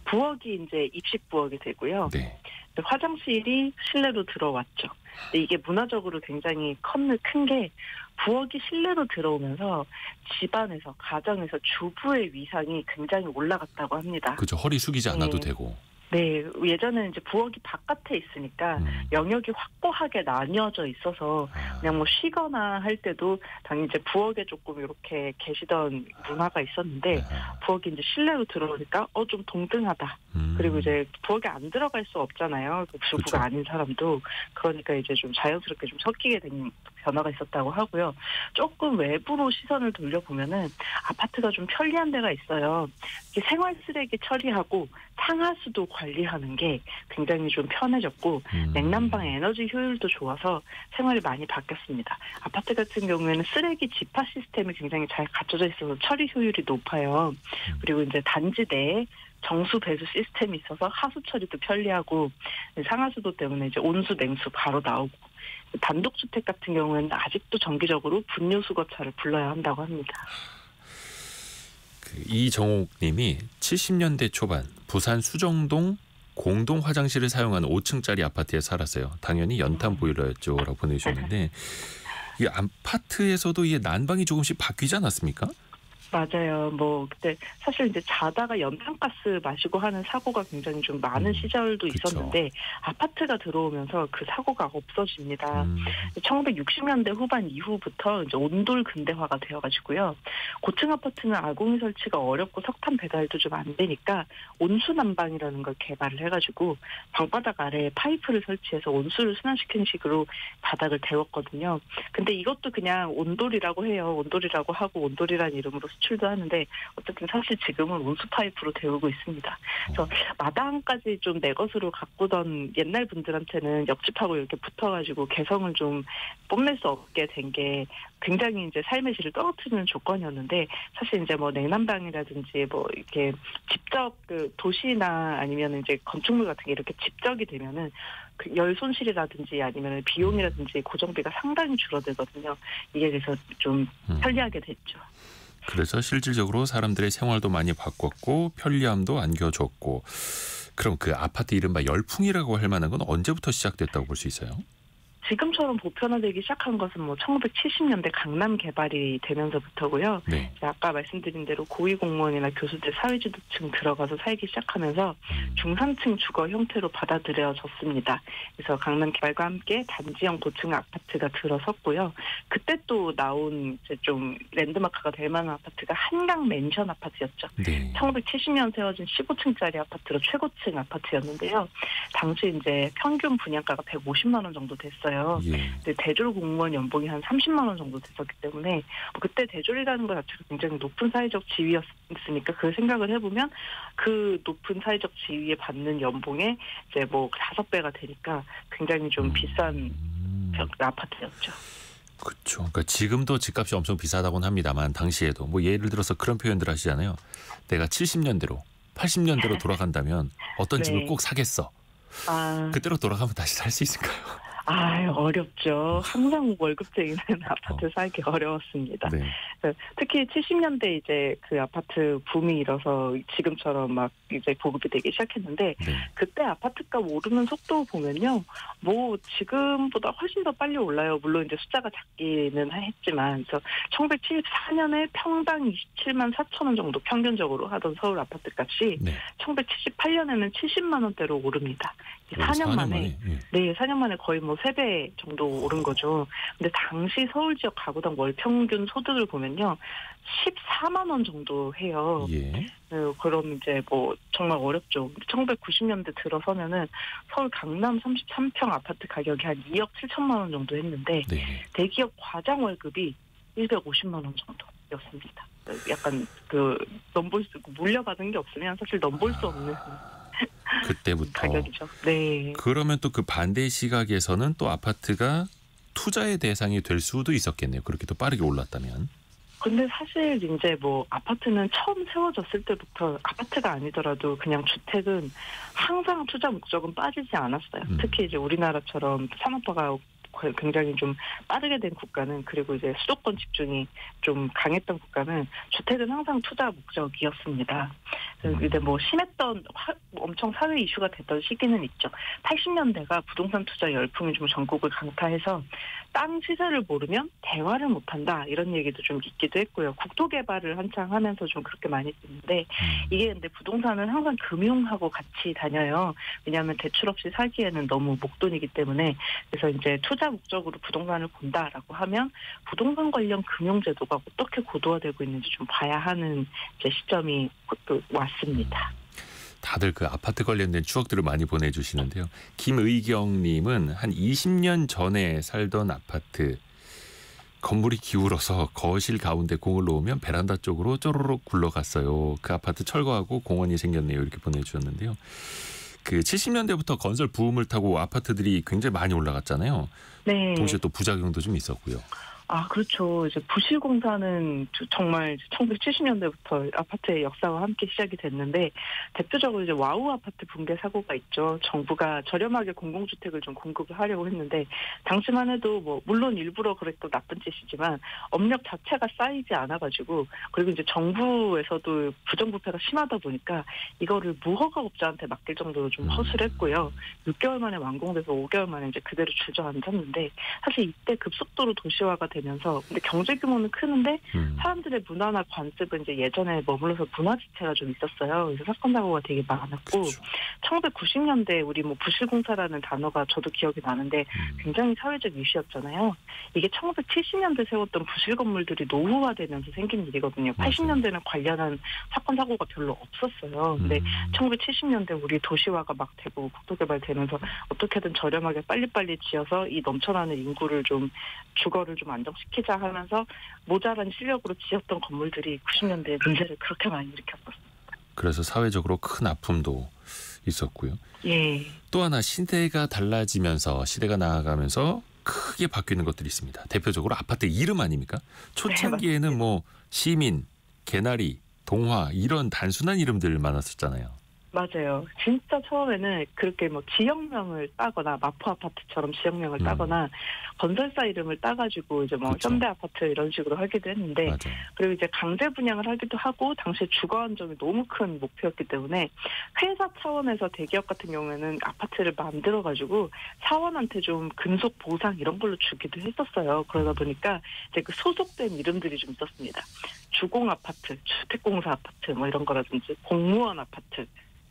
부엌이 이제 입식 부엌이 되고요. 네. 화장실이 실내로 들어왔죠. 근데 이게 문화적으로 굉장히 큰 게 부엌이 실내로 들어오면서 집안에서 가정에서 주부의 위상이 굉장히 올라갔다고 합니다. 그렇죠. 허리 숙이지 않아도 되고. 네, 예전에는 이제 부엌이 바깥에 있으니까 영역이 확고하게 나뉘어져 있어서 그냥 뭐 쉬거나 할 때도 당연히 이제 부엌에 조금 이렇게 계시던 문화가 있었는데 부엌이 이제 실내로 들어오니까 좀 동등하다. 그리고 이제 부엌에 안 들어갈 수 없잖아요. 주부가 아닌 사람도. 그러니까 이제 좀 자연스럽게 좀 섞이게 된 변화가 있었다고 하고요. 조금 외부로 시선을 돌려보면은 아파트가 좀 편리한 데가 있어요. 이게 생활 쓰레기 처리하고 상하수도 관리하는 게 굉장히 좀 편해졌고 냉난방 에너지 효율도 좋아서 생활이 많이 바뀌었습니다. 아파트 같은 경우에는 쓰레기 집화 시스템이 굉장히 잘 갖춰져 있어서 처리 효율이 높아요. 그리고 이제 단지 내에 정수 배수 시스템이 있어서 하수 처리도 편리하고 상하수도 때문에 이제 온수 냉수 바로 나오고 단독주택 같은 경우에는 아직도 정기적으로 분유수거차를 불러야 한다고 합니다. 이정옥님이 70년대 초반 부산 수정동 공동 화장실을 사용하는 5층짜리 아파트에 살았어요. 당연히 연탄 보일러였죠라고 보내주셨는데 이 아파트에서도 이게 난방이 조금씩 바뀌지 않았습니까? 맞아요. 뭐 그때 사실 이제 자다가 연탄가스 마시고 하는 사고가 굉장히 좀 많은 시절도 그쵸. 있었는데 아파트가 들어오면서 그 사고가 없어집니다. 1960년대 후반 이후부터 이제 온돌 근대화가 되어가지고요. 고층 아파트는 아궁이 설치가 어렵고 석탄 배달도 좀 안 되니까 온수 난방이라는 걸 개발을 해가지고 방바닥 아래에 파이프를 설치해서 온수를 순환시키는 식으로 바닥을 데웠거든요. 근데 이것도 그냥 온돌이라고 해요. 온돌이라고 하고 온돌이라는 이름으로 수출도 하는데 어쨌든 사실 지금은 온수 파이프로 데우고 있습니다. 그래서 마당까지 좀 내 것으로 가꾸던 옛날 분들한테는 옆집하고 이렇게 붙어가지고 개성을 좀 뽐낼 수 없게 된 게 굉장히 이제 삶의 질을 떨어뜨리는 조건이었는데 사실 이제 뭐 냉난방이라든지 뭐 이렇게 직접 그 도시나 아니면 이제 건축물 같은 게 이렇게 집적이 되면은 그 열 손실이라든지 아니면 비용이라든지 고정비가 상당히 줄어들거든요. 이게 그래서 좀 편리하게 됐죠. 그래서 실질적으로 사람들의 생활도 많이 바꿨고 편리함도 안겨줬고 그럼 그 아파트 이른바 열풍이라고 할 만한 건 언제부터 시작됐다고 볼 수 있어요? 지금처럼 보편화되기 시작한 것은 뭐 1970년대 강남 개발이 되면서부터고요. 네. 아까 말씀드린 대로 고위공무원이나 교수들 사회지도층 들어가서 살기 시작하면서 중산층 주거 형태로 받아들여졌습니다. 그래서 강남 개발과 함께 단지형 고층 아파트가 들어섰고요. 그때 또 나온 이제 좀 랜드마크가 될 만한 아파트가 한강 맨션 아파트였죠. 네. 1970년 세워진 15층짜리 아파트로 최고층 아파트였는데요. 당시 이제 평균 분양가가 150만 원 정도 됐어요. 예. 대졸 공무원 연봉이 한 30만 원 정도 됐었기 때문에 그때 대졸이라는 것 자체가 굉장히 높은 사회적 지위였으니까 그 생각을 해보면 그 높은 사회적 지위에 받는 연봉에 이제 뭐 5배가 되니까 굉장히 좀 비싼 아파트였죠. 그렇죠. 그러니까 지금도 집값이 엄청 비싸다고는 합니다만 당시에도 뭐 예를 들어서 그런 표현들 하시잖아요. 내가 70년대로 80년대로 돌아간다면 어떤 네. 집을 꼭 사겠어. 그때로 돌아가면 다시 살 수 있을까요? 어렵죠. 항상 월급쟁이는 아파트 살기 어려웠습니다. 네. 특히 70년대 이제 그 아파트 붐이 일어서 지금처럼 막 이제 보급이 되기 시작했는데 네. 그때 아파트값 오르는 속도 보면요. 뭐 지금보다 훨씬 더 빨리 올라요. 물론 이제 숫자가 작기는 했지만 그래서 1974년에 평당 27만 4천 원 정도 평균적으로 하던 서울 아파트 값이 네. 1978년에는 70만 원대로 오릅니다. 4년 만에. 예. 네, 4년 만에 거의 뭐 3배 정도 오른 거죠. 근데 당시 서울 지역 가구당 월 평균 소득을 보면요. 14만 원 정도 해요. 예. 그럼 이제 뭐 정말 어렵죠. 1990년대 들어서면은 서울 강남 33평 아파트 가격이 한 2억 7천만 원 정도 했는데 네. 대기업 과장 월급이 150만 원 정도였습니다. 약간 그 넘볼 수 물려받은 게 없으면 사실 넘볼 수 없는 그때부터. 가격이죠. 네. 그러면 또 그 반대 시각에서는 또 아파트가 투자의 대상이 될 수도 있었겠네요. 그렇게 또 빠르게 올랐다면. 근데 사실 이제 뭐 아파트는 처음 세워졌을 때부터 아파트가 아니더라도 그냥 주택은 항상 투자 목적은 빠지지 않았어요. 특히 이제 우리나라처럼 산업화가 굉장히 좀 빠르게 된 국가는 그리고 이제 수도권 집중이 좀 강했던 국가는 주택은 항상 투자 목적이었습니다. 근데 뭐 심했던 엄청 사회 이슈가 됐던 시기는 있죠. 80년대가 부동산 투자 열풍이 좀 전국을 강타해서 땅 시세를 모르면 대화를 못한다 이런 얘기도 좀 있기도 했고요. 국토 개발을 한창 하면서 좀 그렇게 많이 듣는데 이게 근데 부동산은 항상 금융하고 같이 다녀요. 왜냐하면 대출 없이 살기에는 너무 목돈이기 때문에 그래서 이제 투자 목적으로 부동산을 본다라고 하면 부동산 관련 금융제도가 어떻게 고도화되고 있는지 좀 봐야 하는 이제 시점이 왔습니다. 다들 그 아파트 관련된 추억들을 많이 보내주시는데요. 김의경님은 한 20년 전에 살던 아파트 건물이 기울어서 거실 가운데 공을 놓으면 베란다 쪽으로 쪼르륵 굴러갔어요. 그 아파트 철거하고 공원이 생겼네요. 이렇게 보내주셨는데요. 그 70년대부터 건설 부음을 타고 아파트들이 굉장히 많이 올라갔잖아요. 네. 동시에 또 부작용도 좀 있었고요. 그렇죠. 이제 부실공사는 정말 1970년대부터 아파트의 역사와 함께 시작이 됐는데 대표적으로 이제 와우 아파트 붕괴 사고가 있죠. 정부가 저렴하게 공공주택을 좀 공급을 하려고 했는데 당시만 해도 뭐 물론 일부러 그랬던 나쁜 짓이지만 업력 자체가 쌓이지 않아가지고 그리고 이제 정부에서도 부정부패가 심하다 보니까 이거를 무허가업자한테 맡길 정도로 좀 허술했고요. 6개월 만에 완공돼서 5개월 만에 이제 그대로 주저앉았는데 사실 이때 급속도로 도시화가 되면서 근데 경제 규모는 크는데 사람들의 문화나 관습은 이제 예전에 머물러서 문화 지체가 좀 있었어요. 그래서 사건 사고가 되게 많았고 그렇죠. 1990년대 우리 뭐 부실공사라는 단어가 저도 기억이 나는데 굉장히 사회적 이슈였잖아요. 이게 1970년대 세웠던 부실 건물들이 노후화되면서 생긴 일이거든요. 80년대는 관련한 사건 사고가 별로 없었어요. 근데 1970년대 우리 도시화가 막 되고 국토개발되면서 어떻게든 저렴하게 빨리빨리 지어서 이 넘쳐나는 인구를 좀 주거를 좀 안정시키자 하면서 모자란 실력으로 지었던 건물들이 90년대에 문제를 그렇게 많이 일으켰었습니다. 그래서 사회적으로 큰 아픔도 있었고요. 예. 또 하나 시대가 달라지면서 시대가 나아가면서 크게 바뀌는 것들이 있습니다. 대표적으로 아파트 이름 아닙니까? 초창기에는 네, 뭐 시민, 개나리, 동화 이런 단순한 이름들 많았었잖아요. 맞아요. 진짜 처음에는 그렇게 뭐 지역명을 따거나 마포 아파트처럼 지역명을 따거나 건설사 이름을 따가지고 이제 뭐 그쵸. 현대 아파트 이런 식으로 하기도 했는데 맞아요. 그리고 이제 강제 분양을 하기도 하고 당시에 주거 안정이 너무 큰 목표였기 때문에 회사 차원에서 대기업 같은 경우에는 아파트를 만들어가지고 사원한테 좀 근속 보상 이런 걸로 주기도 했었어요. 그러다 보니까 이제 그 소속된 이름들이 좀 있었습니다. 주공 아파트, 주택공사 아파트 뭐 이런 거라든지 공무원 아파트,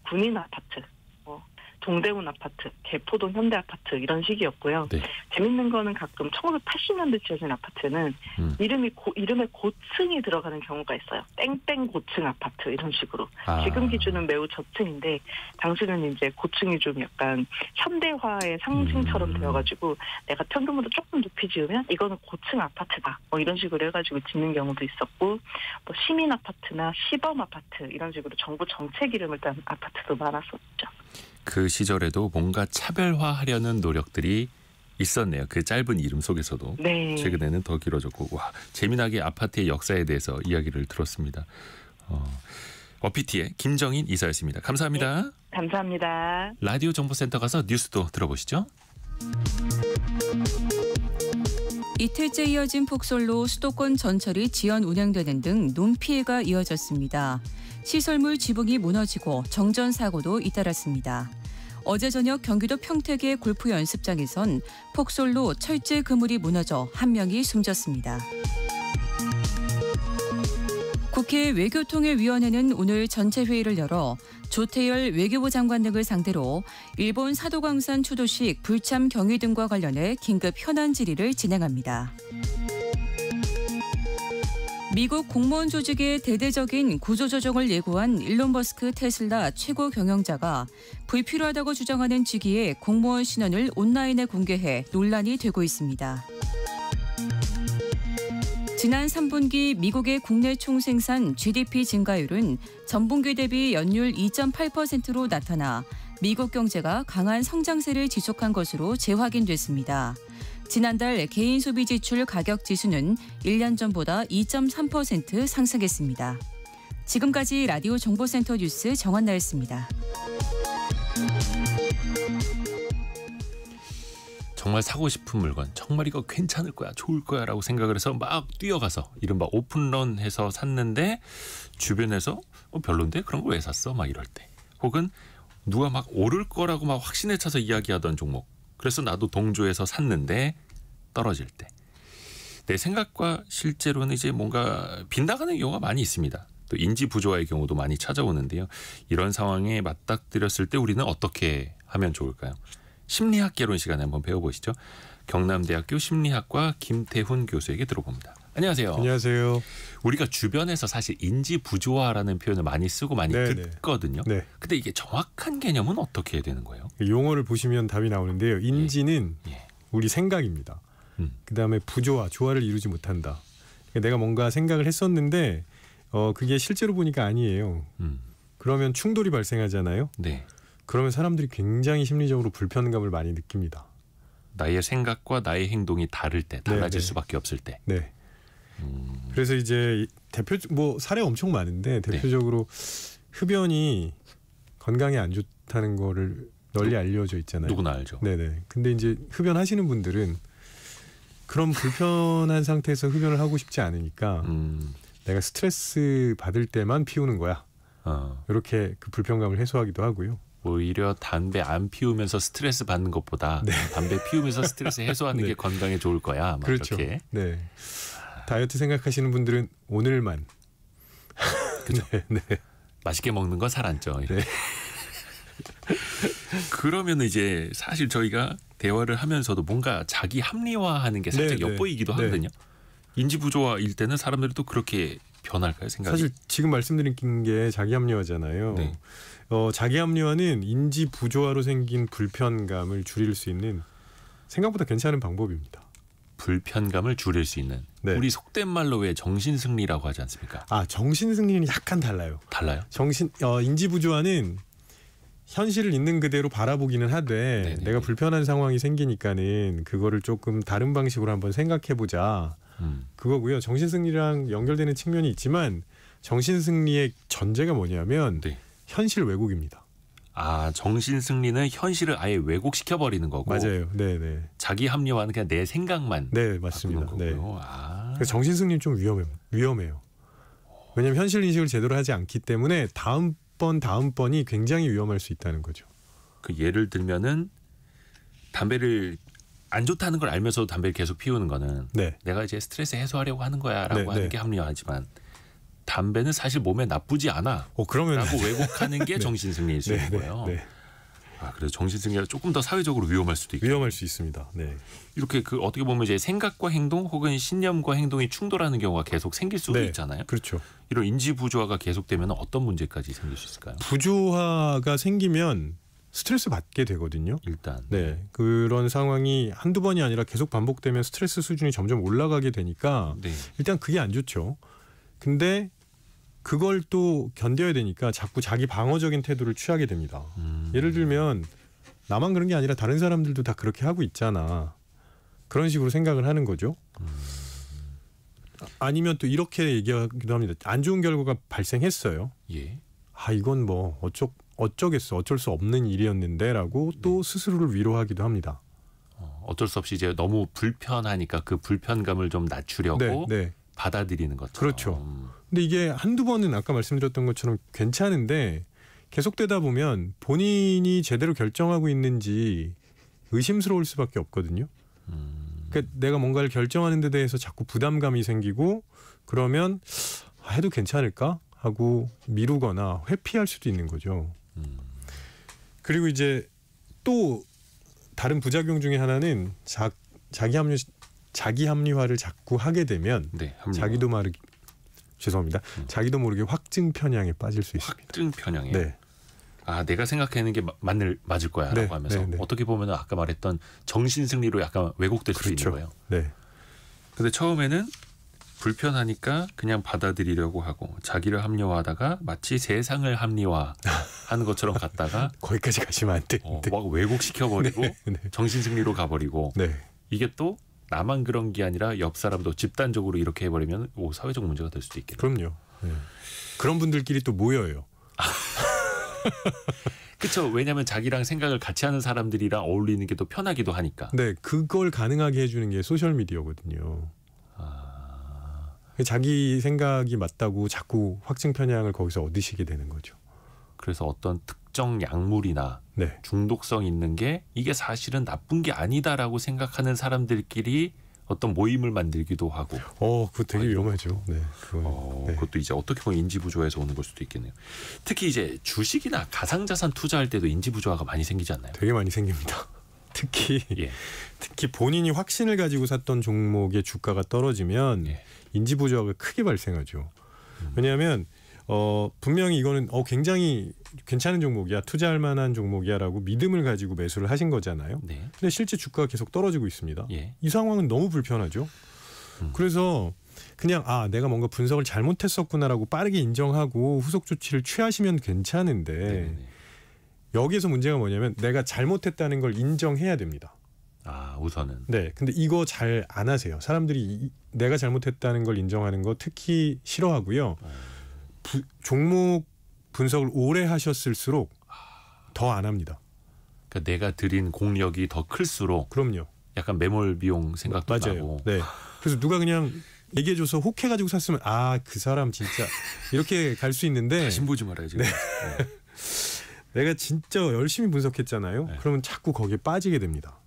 군인 아파트, 동대문 아파트, 개포동 현대 아파트 이런 식이었고요. 네. 재밌는 거는 가끔 1980년대 지어진 아파트는 이름에 고층이 들어가는 경우가 있어요. 땡땡 고층 아파트 이런 식으로. 지금 기준은 매우 저층인데 당시는 이제 고층이 좀 약간 현대화의 상징처럼 되어가지고 내가 평균보다 조금 높이 지으면 이거는 고층 아파트다. 뭐 이런 식으로 해가지고 짓는 경우도 있었고 뭐 시민 아파트나 시범 아파트 이런 식으로 정부 정책 이름을 딴 아파트도 많았었죠. 그 시절에도 뭔가 차별화하려는 노력들이 있었네요. 그 짧은 이름 속에서도. 네. 최근에는 더 길어졌고 재미나게 아파트의 역사에 대해서 이야기를 들었습니다. 어피티의 김정인 이사였습니다. 감사합니다. 네, 감사합니다. 라디오 정보센터 가서 뉴스도 들어보시죠. 이틀째 이어진 폭설로 수도권 전철이 지연 운행되는 등 눈피해가 이어졌습니다. 시설물 지붕이 무너지고 정전 사고도 잇따랐습니다. 어제 저녁 경기도 평택의 골프 연습장에선 폭설로 철제 그물이 무너져 한 명이 숨졌습니다. 국회 외교통일위원회는 오늘 전체 회의를 열어 조태열 외교부 장관 등을 상대로 일본 사도광산 추도식 불참 경위 등과 관련해 긴급 현안 질의를 진행합니다. 미국 공무원 조직의 대대적인 구조조정을 예고한 일론 머스크 테슬라 최고 경영자가 불필요하다고 주장하는 직위의 공무원 신원을 온라인에 공개해 논란이 되고 있습니다. 지난 3분기 미국의 국내 총생산 GDP 증가율은 전분기 대비 연율 2.8%로 나타나 미국 경제가 강한 성장세를 지속한 것으로 재확인됐습니다. 지난달 개인 소비 지출 가격 지수는 1년 전보다 2.3% 상승했습니다. 지금까지 라디오 정보센터 뉴스 정한나였습니다. 정말 사고 싶은 물건, 정말 이거 괜찮을 거야, 좋을 거야 라고 생각을 해서 막 뛰어가서 이른바 오픈런 해서 샀는데 주변에서 별론데? 그런 걸 왜 샀어? 막 이럴 때. 혹은 누가 막 오를 거라고 막 확신에 차서 이야기하던 종목. 그래서 나도 동조해서 샀는데 떨어질 때. 내 생각과 실제로는 이제 뭔가 빗나가는 경우가 많이 있습니다. 또 인지 부조화의 경우도 많이 찾아오는데요. 이런 상황에 맞닥뜨렸을 때 우리는 어떻게 하면 좋을까요? 심리학 개론 시간에 한번 배워보시죠. 경남대학교 심리학과 김태훈 교수에게 들어봅니다. 안녕하세요. 안녕하세요. 우리가 주변에서 사실 인지 부조화라는 표현을 많이 쓰고 많이 듣거든요. 네. 근데 이게 정확한 개념은 어떻게 해야 되는 거예요? 용어를 보시면 답이 나오는데요. 인지는 우리 생각입니다. 그다음에 부조화, 조화를 이루지 못한다. 그러니까 내가 뭔가 생각을 했었는데 그게 실제로 보니까 아니에요. 그러면 충돌이 발생하잖아요. 네. 그러면 사람들이 굉장히 심리적으로 불편감을 많이 느낍니다. 나의 생각과 나의 행동이 다를 때, 달라질 네. 수밖에 없을 때. 네. 그래서 이제 뭐 사례 엄청 많은데 대표적으로 흡연이 건강에 안 좋다는 거를 널리 알려져 있잖아요. 누구나 알죠. 네네. 근데 이제 흡연하시는 분들은 그런 불편한 상태에서 흡연을 하고 싶지 않으니까 내가 스트레스 받을 때만 피우는 거야. 이렇게 그 불편감을 해소하기도 하고요. 오히려 담배 안 피우면서 스트레스 받는 것보다 담배 피우면서 스트레스 해소하는 게 건강에 좋을 거야. 막 그렇죠. 이렇게. 네. 다이어트 생각하시는 분들은 오늘만. 그죠. 네. 맛있게 먹는 건 살 안 쪄. 네. 그러면 이제 사실 저희가 대화를 하면서도 뭔가 자기 합리화하는 게 살짝 네, 엿보이기도 네. 하거든요. 인지 부조화일 때는 사람들이 또 그렇게 변할까요? 생각이? 사실 지금 말씀드린 게 자기 합리화잖아요. 네. 자기 합리화는 인지 부조화로 생긴 불편감을 줄일 수 있는 생각보다 괜찮은 방법입니다. 불편감을 줄일 수 있는. 네. 우리 속된 말로 왜 정신승리라고 하지 않습니까? 정신승리는 약간 달라요. 달라요? 인지 부조화는 현실을 있는 그대로 바라보기는 하되 네네네. 내가 불편한 상황이 생기니까는 그거를 조금 다른 방식으로 한번 생각해보자. 그거고요. 정신승리랑 연결되는 측면이 있지만 정신승리의 전제가 뭐냐면 네. 현실 왜곡입니다. 정신승리는 현실을 아예 왜곡시켜 버리는 거고. 맞아요. 네네. 자기 합리화는 그냥 내 생각만. 네, 맞습니다. 바꾸는 네. 거고요. 그래서 정신승리는 좀 위험해요. 왜냐하면 현실 인식을 제대로 하지 않기 때문에 다음번이 굉장히 위험할 수 있다는 거죠. 그 예를 들면은 담배를 안 좋다는 걸 알면서도 담배를 계속 피우는 거는 네. 내가 이제 스트레스 해소하려고 하는 거야라고 네, 하는 네. 게 합리화하지만 담배는 사실 몸에 나쁘지 않아. 그러면 라고 왜곡하는 게 네. 정신승리일 수 있는 거예요. 네. 그래서 정신승리가 조금 더 사회적으로 위험할 수도 있고. 위험할 수 있습니다. 네. 이렇게 어떻게 보면 이제 생각과 행동 혹은 신념과 행동이 충돌하는 경우가 계속 생길 수도 네. 있잖아요. 그렇죠. 이런 인지 부조화가 계속되면 어떤 문제까지 생길 수 있을까요? 부조화가 생기면 스트레스 받게 되거든요. 일단. 네. 그런 상황이 한두 번이 아니라 계속 반복되면 스트레스 수준이 점점 올라가게 되니까 네. 일단 그게 안 좋죠. 근데 그걸 또 견뎌야 되니까 자꾸 자기 방어적인 태도를 취하게 됩니다. 예를 들면 나만 그런 게 아니라 다른 사람들도 다 그렇게 하고 있잖아. 그런 식으로 생각을 하는 거죠. 아니면 또 이렇게 얘기하기도 합니다. 안 좋은 결과가 발생했어요. 예. 이건 뭐 어쩌겠어. 어쩔 수 없는 일이었는데라고 또 스스로를 위로하기도 합니다. 어쩔 수 없이 이제 너무 불편하니까 그 불편감을 좀 낮추려고 네. 받아들이는 것처럼. 그렇죠. 근데 이게 한두 번은 아까 말씀드렸던 것처럼 괜찮은데 계속되다 보면 본인이 제대로 결정하고 있는지 의심스러울 수밖에 없거든요. 그러니까 내가 뭔가를 결정하는 데 대해서 자꾸 부담감이 생기고 그러면 해도 괜찮을까 하고 미루거나 회피할 수도 있는 거죠. 그리고 이제 또 다른 부작용 중에 하나는 자기 합리화를 자꾸 하게 되면 네, 합리화. 자기도 모르게 확증 편향에 빠질 수 있습니다. 확증 편향이요. 네. 내가 생각하는 게 맞을 거야라고 네, 하면서 네. 어떻게 보면 아까 말했던 정신 승리로 약간 왜곡될 수 있는 거예요. 네. 근데 처음에는 불편하니까 그냥 받아들이려고 하고 자기를 합리화하다가 마치 세상을 합리화하는 것처럼 갔다가 거기까지 가시면 안 되는데. 막 왜곡시켜 버리고 네. 정신 승리로 가버리고 네. 이게 또 나만 그런 게 아니라 옆 사람도 집단적으로 이렇게 해버리면 사회적 문제가 될 수도 있겠네요. 그럼요. 네. 그런 분들끼리 또 모여요. 그렇죠. 왜냐하면 자기랑 생각을 같이 하는 사람들이랑 어울리는 게 더 편하기도 하니까. 네, 그걸 가능하게 해주는 게 소셜 미디어거든요. 자기 생각이 맞다고 자꾸 확증 편향을 거기서 얻으시게 되는 거죠. 그래서 어떤 특정 약물이나 네. 중독성 있는 게 이게 사실은 나쁜 게 아니다라고 생각하는 사람들끼리 어떤 모임을 만들기도 하고. 그거 되게 위험하죠. 네, 네. 그것도 이제 어떻게 보면 인지 부조화에서 오는 걸 수도 있겠네요. 특히 이제 주식이나 가상자산 투자할 때도 인지 부조화가 많이 생기지 않나요? 되게 많이 생깁니다. 특히 예. 본인이 확신을 가지고 샀던 종목의 주가가 떨어지면 예. 인지 부조화가 크게 발생하죠. 왜냐하면 분명히 이거는 굉장히 괜찮은 종목이야, 투자할 만한 종목이야라고 믿음을 가지고 매수를 하신 거잖아요. 네. 근데 실제 주가가 계속 떨어지고 있습니다. 예. 이 상황은 너무 불편하죠. 그래서 그냥 내가 뭔가 분석을 잘못했었구나라고 빠르게 인정하고 후속 조치를 취하시면 괜찮은데 네네. 여기에서 문제가 뭐냐면 내가 잘못했다는 걸 인정해야 됩니다. 우선은. 네, 근데 이거 잘 안 하세요. 사람들이 내가 잘못했다는 걸 인정하는 거 특히 싫어하고요. 종목 분석을 오래 하셨을수록 더 안 합니다. 그러니까 내가 들인 공력이 더 클수록 그럼요. 약간 매몰 비용 생각도 맞아요. 나고. 네. 그래서 누가 그냥 얘기해줘서 혹해가지고 샀으면 그 사람 진짜 이렇게 갈 수 있는데 다신 보지 말아요 지금. 네. 내가 진짜 열심히 분석했잖아요. 네. 그러면 자꾸 거기에 빠지게 됩니다.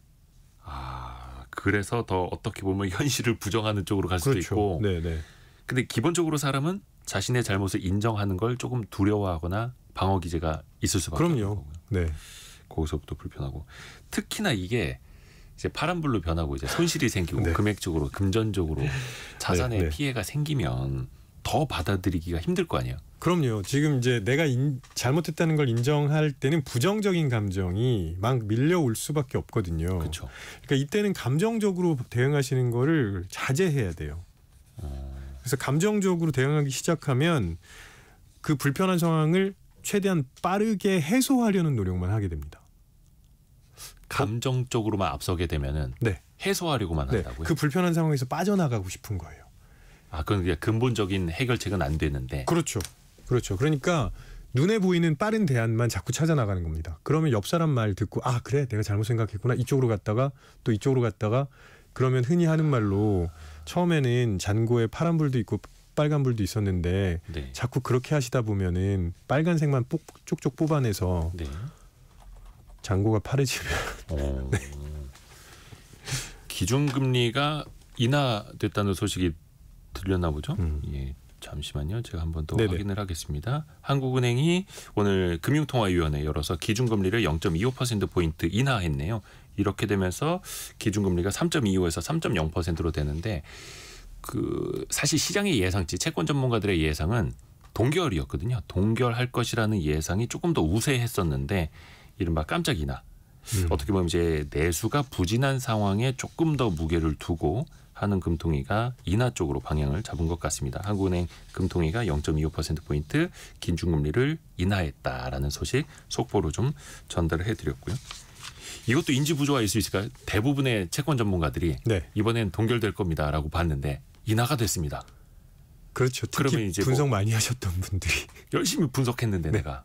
그래서 더 어떻게 보면 현실을 부정하는 쪽으로 갈 수도 그렇죠. 있고. 네네. 근데 기본적으로 사람은 자신의 잘못을 인정하는 걸 조금 두려워하거나 방어 기제가 있을 수밖에 없는 그럼요. 거고요. 네. 거기서부터 불편하고 특히나 이게 이제 파란불로 변하고 이제 손실이 생기고 네. 금액적으로 금전적으로 자산에 네. 피해가 생기면 더 받아들이기가 힘들 거 아니에요. 그럼요. 지금 이제 내가 잘못했다는 걸 인정할 때는 부정적인 감정이 막 밀려올 수밖에 없거든요. 그렇죠. 그러니까 이때는 감정적으로 대응하시는 거를 자제해야 돼요. 그래서 감정적으로 대응하기 시작하면 그 불편한 상황을 최대한 빠르게 해소하려는 노력만 하게 됩니다. 감정적으로만 앞서게 되면은 네. 해소하려고만 네. 한다고요. 그 불편한 상황에서 빠져나가고 싶은 거예요. 그건 그냥 근본적인 해결책은 안 되는데. 그렇죠. 그렇죠. 그러니까 눈에 보이는 빠른 대안만 자꾸 찾아 나가는 겁니다. 그러면 옆 사람 말 듣고 그래 내가 잘못 생각했구나 이쪽으로 갔다가 또 이쪽으로 갔다가 그러면 흔히 하는 말로 처음에는 잔고에 파란불도 있고 빨간불도 있었는데 네. 자꾸 그렇게 하시다 보면은 빨간색만 쪽쪽 뽑아내서 네. 잔고가 파래지면 네. 기준금리가 인하됐다는 소식이 들렸나 보죠. 예, 잠시만요. 제가 한 번 더 네네. 확인을 하겠습니다. 한국은행이 오늘 금융통화위원회 열어서 기준금리를 0.25%포인트 인하했네요. 이렇게 되면서 기준금리가 3.25에서 3.0%로 되는데 사실 시장의 예상치 채권 전문가들의 예상은 동결이었거든요. 동결할 것이라는 예상이 조금 더 우세했었는데 이른바 깜짝 인하. 어떻게 보면 이제 내수가 부진한 상황에 조금 더 무게를 두고 하는 금통위가 인하 쪽으로 방향을 잡은 것 같습니다. 한국은행 금통위가 0.25%포인트 기준금리를 인하했다라는 소식 속보로 좀 전달을 해드렸고요. 이것도 인지 부조화일 수 있을까요? 대부분의 채권 전문가들이 네. 이번엔 동결될 겁니다라고 봤는데 인하가 됐습니다. 그렇죠. 그러면 특히 이제 분석 많이 하셨던 분들이 열심히 분석했는데 네. 내가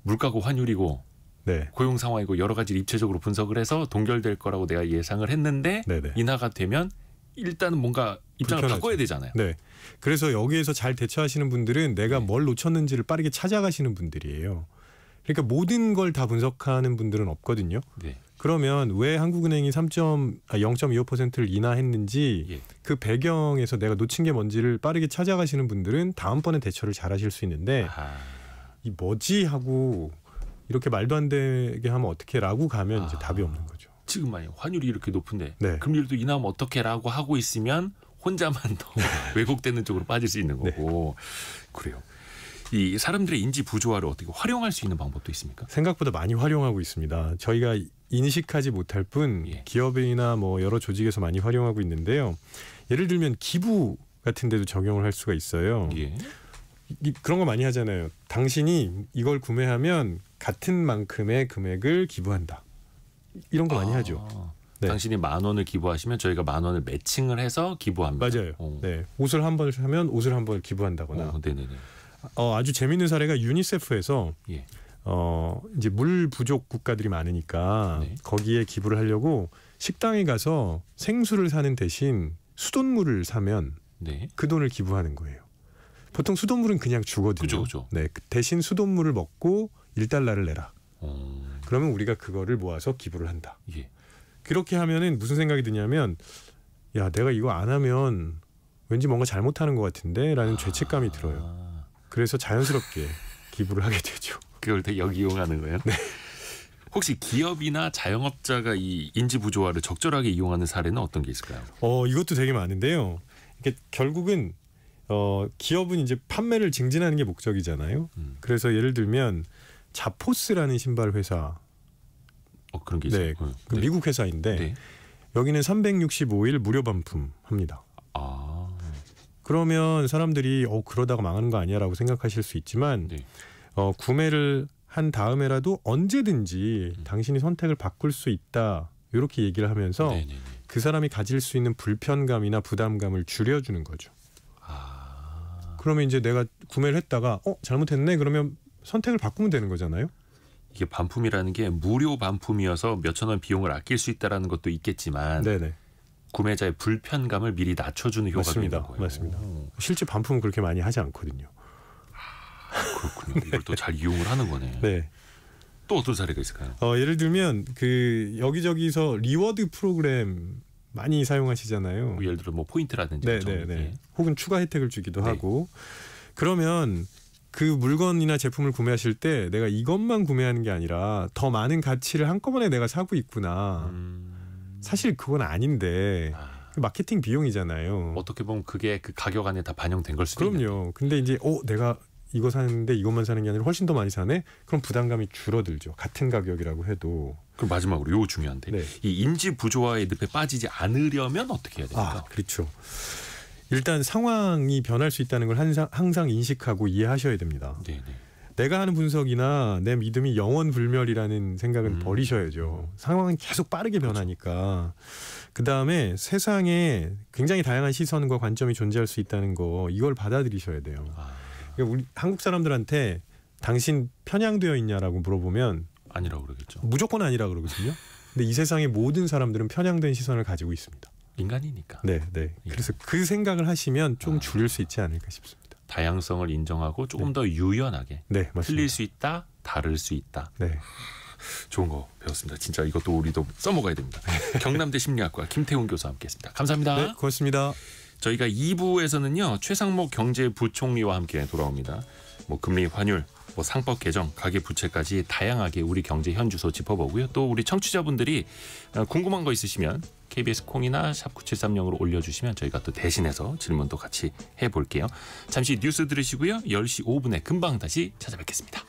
물가고 환율이고 네. 고용 상황이고 여러 가지를 입체적으로 분석을 해서 동결될 거라고 내가 예상을 했는데 네네. 인하가 되면 일단은 뭔가 입장을 불편하죠. 바꿔야 되잖아요. 네. 그래서 여기에서 잘 대처하시는 분들은 내가 뭘 놓쳤는지를 빠르게 찾아가시는 분들이에요. 그러니까 모든 걸 다 분석하는 분들은 없거든요. 네. 그러면 왜 한국은행이 0.25%를 인하했는지 예. 그 배경에서 내가 놓친 게 뭔지를 빠르게 찾아가시는 분들은 다음번에 대처를 잘 하실 수 있는데 이 뭐지 하고 이렇게 말도 안 되게 하면 어떡해라고 가면 이제 답이 없는 거죠. 지금 만약 환율이 이렇게 높은데 네. 금리를 또 인하하면 어떡해라고 하고 있으면 혼자만 더 왜곡되는 쪽으로 빠질 수 있는 거고. 그래요. 이 사람들의 인지 부조화를 어떻게 활용할 수 있는 방법도 있습니까? 생각보다 많이 활용하고 있습니다. 저희가 인식하지 못할 뿐 예. 기업이나 뭐 여러 조직에서 많이 활용하고 있는데요. 예를 들면 기부 같은 데도 적용을 할 수가 있어요. 예. 그런 거 많이 하잖아요. 당신이 이걸 구매하면 같은 만큼의 금액을 기부한다. 이런 거 많이 하죠. 네. 당신이 10,000원을 기부하시면 저희가 10,000원을 매칭을 해서 기부합니다. 맞아요. 네. 옷을 한 벌 사면 옷을 한 벌 기부한다거나. 네네네. 아주 재미있는 사례가 유니세프에서 예. 이제 물 부족 국가들이 많으니까 네. 거기에 기부를 하려고 식당에 가서 생수를 사는 대신 수돗물을 사면 네. 그 돈을 기부하는 거예요. 보통 수돗물은 그냥 주거든요. 그죠. 네, 대신 수돗물을 먹고 $1를 내라. 그러면 우리가 그거를 모아서 기부를 한다. 예. 그렇게 하면은 무슨 생각이 드냐면, 야, 내가 이거 안 하면 왠지 뭔가 잘못하는 것 같은데라는 죄책감이 들어요. 그래서 자연스럽게 기부를 하게 되죠. 그걸 되게 역이용하는 거예요? 네. 혹시 기업이나 자영업자가 이 인지 부조화를 적절하게 이용하는 사례는 어떤 게 있을까요? 이것도 되게 많은데요. 이게 결국은 기업은 이제 판매를 증진하는 게 목적이잖아요. 그래서 예를 들면 자포스라는 신발 회사, 그런 게 있어요. 네, 그 미국 회사인데 네. 여기는 365일 무료 반품 합니다. 아, 그러면 사람들이 그러다가 망하는 거 아니야라고 생각하실 수 있지만 네. 구매를 한 다음에라도 언제든지 당신이 선택을 바꿀 수 있다 이렇게 얘기를 하면서 네네네. 그 사람이 가질 수 있는 불편감이나 부담감을 줄여주는 거죠. 그러면 이제 내가 구매를 했다가 잘못했네 그러면 선택을 바꾸면 되는 거잖아요. 이게 반품이라는 게 무료 반품이어서 몇천 원 비용을 아낄 수 있다라는 것도 있겠지만 네네. 구매자의 불편감을 미리 낮춰주는 효과가 있는 맞습니다. 거예요. 맞습니다. 실제 반품은 그렇게 많이 하지 않거든요. 그렇군요. 이걸 또 잘 이용을 하는 거네. 네. 또 어떤 사례가 있을까요? 예를 들면 그 여기저기서 리워드 프로그램 많이 사용하시잖아요. 예를 들어 뭐 포인트라든지 네네네. 혹은 추가 혜택을 주기도 네. 하고 그러면 그 물건이나 제품을 구매하실 때 내가 이것만 구매하는 게 아니라 더 많은 가치를 한꺼번에 내가 사고 있구나. 사실 그건 아닌데 마케팅 비용이잖아요. 어떻게 보면 그게 그 가격 안에 다 반영된 걸 수도 있는데. 그럼요. 근데 이제 내가 이거 사는데 이것만 사는 게 아니라 훨씬 더 많이 사네? 그럼 부담감이 줄어들죠. 같은 가격이라고 해도. 그럼 마지막으로 요거 중요한데 네. 이 인지 부조화의 늪에 빠지지 않으려면 어떻게 해야 됩니까? 그렇죠. 일단 상황이 변할 수 있다는 걸 항상 인식하고 이해하셔야 됩니다. 네네. 내가 하는 분석이나 내 믿음이 영원불멸이라는 생각은 버리셔야죠. 상황은 계속 빠르게 변하니까. 그다음에 세상에 굉장히 다양한 시선과 관점이 존재할 수 있다는 거 이걸 받아들이셔야 돼요. 그러니까 우리 한국 사람들한테 당신 편향되어 있냐라고 물어보면 아니라고 그러겠죠. 무조건 아니라 그러거든요. 근데 이 세상의 모든 사람들은 편향된 시선을 가지고 있습니다. 인간이니까. 네. 그래서 그 생각을 하시면 좀 줄일 수 있지 않을까 싶습니다. 다양성을 인정하고 조금 더 유연하게 네, 맞습니다. 틀릴 수 있다, 다를 수 있다. 네. 좋은 거 배웠습니다. 진짜 이것도 우리도 써먹어야 됩니다. 경남대 심리학과 김태훈 교수와 함께했습니다. 감사합니다. 네, 고맙습니다. 저희가 2부에서는요 최상목 경제부총리와 함께 돌아옵니다. 뭐 금리, 환율, 뭐 상법 개정, 가계 부채까지 다양하게 우리 경제 현주소 짚어보고요. 또 우리 청취자분들이 궁금한 거 있으시면 KBS 콩이나 샵 9730으로 올려주시면 저희가 또 대신해서 질문도 같이 해볼게요. 잠시 뉴스 들으시고요. 10시 5분에 금방 다시 찾아뵙겠습니다.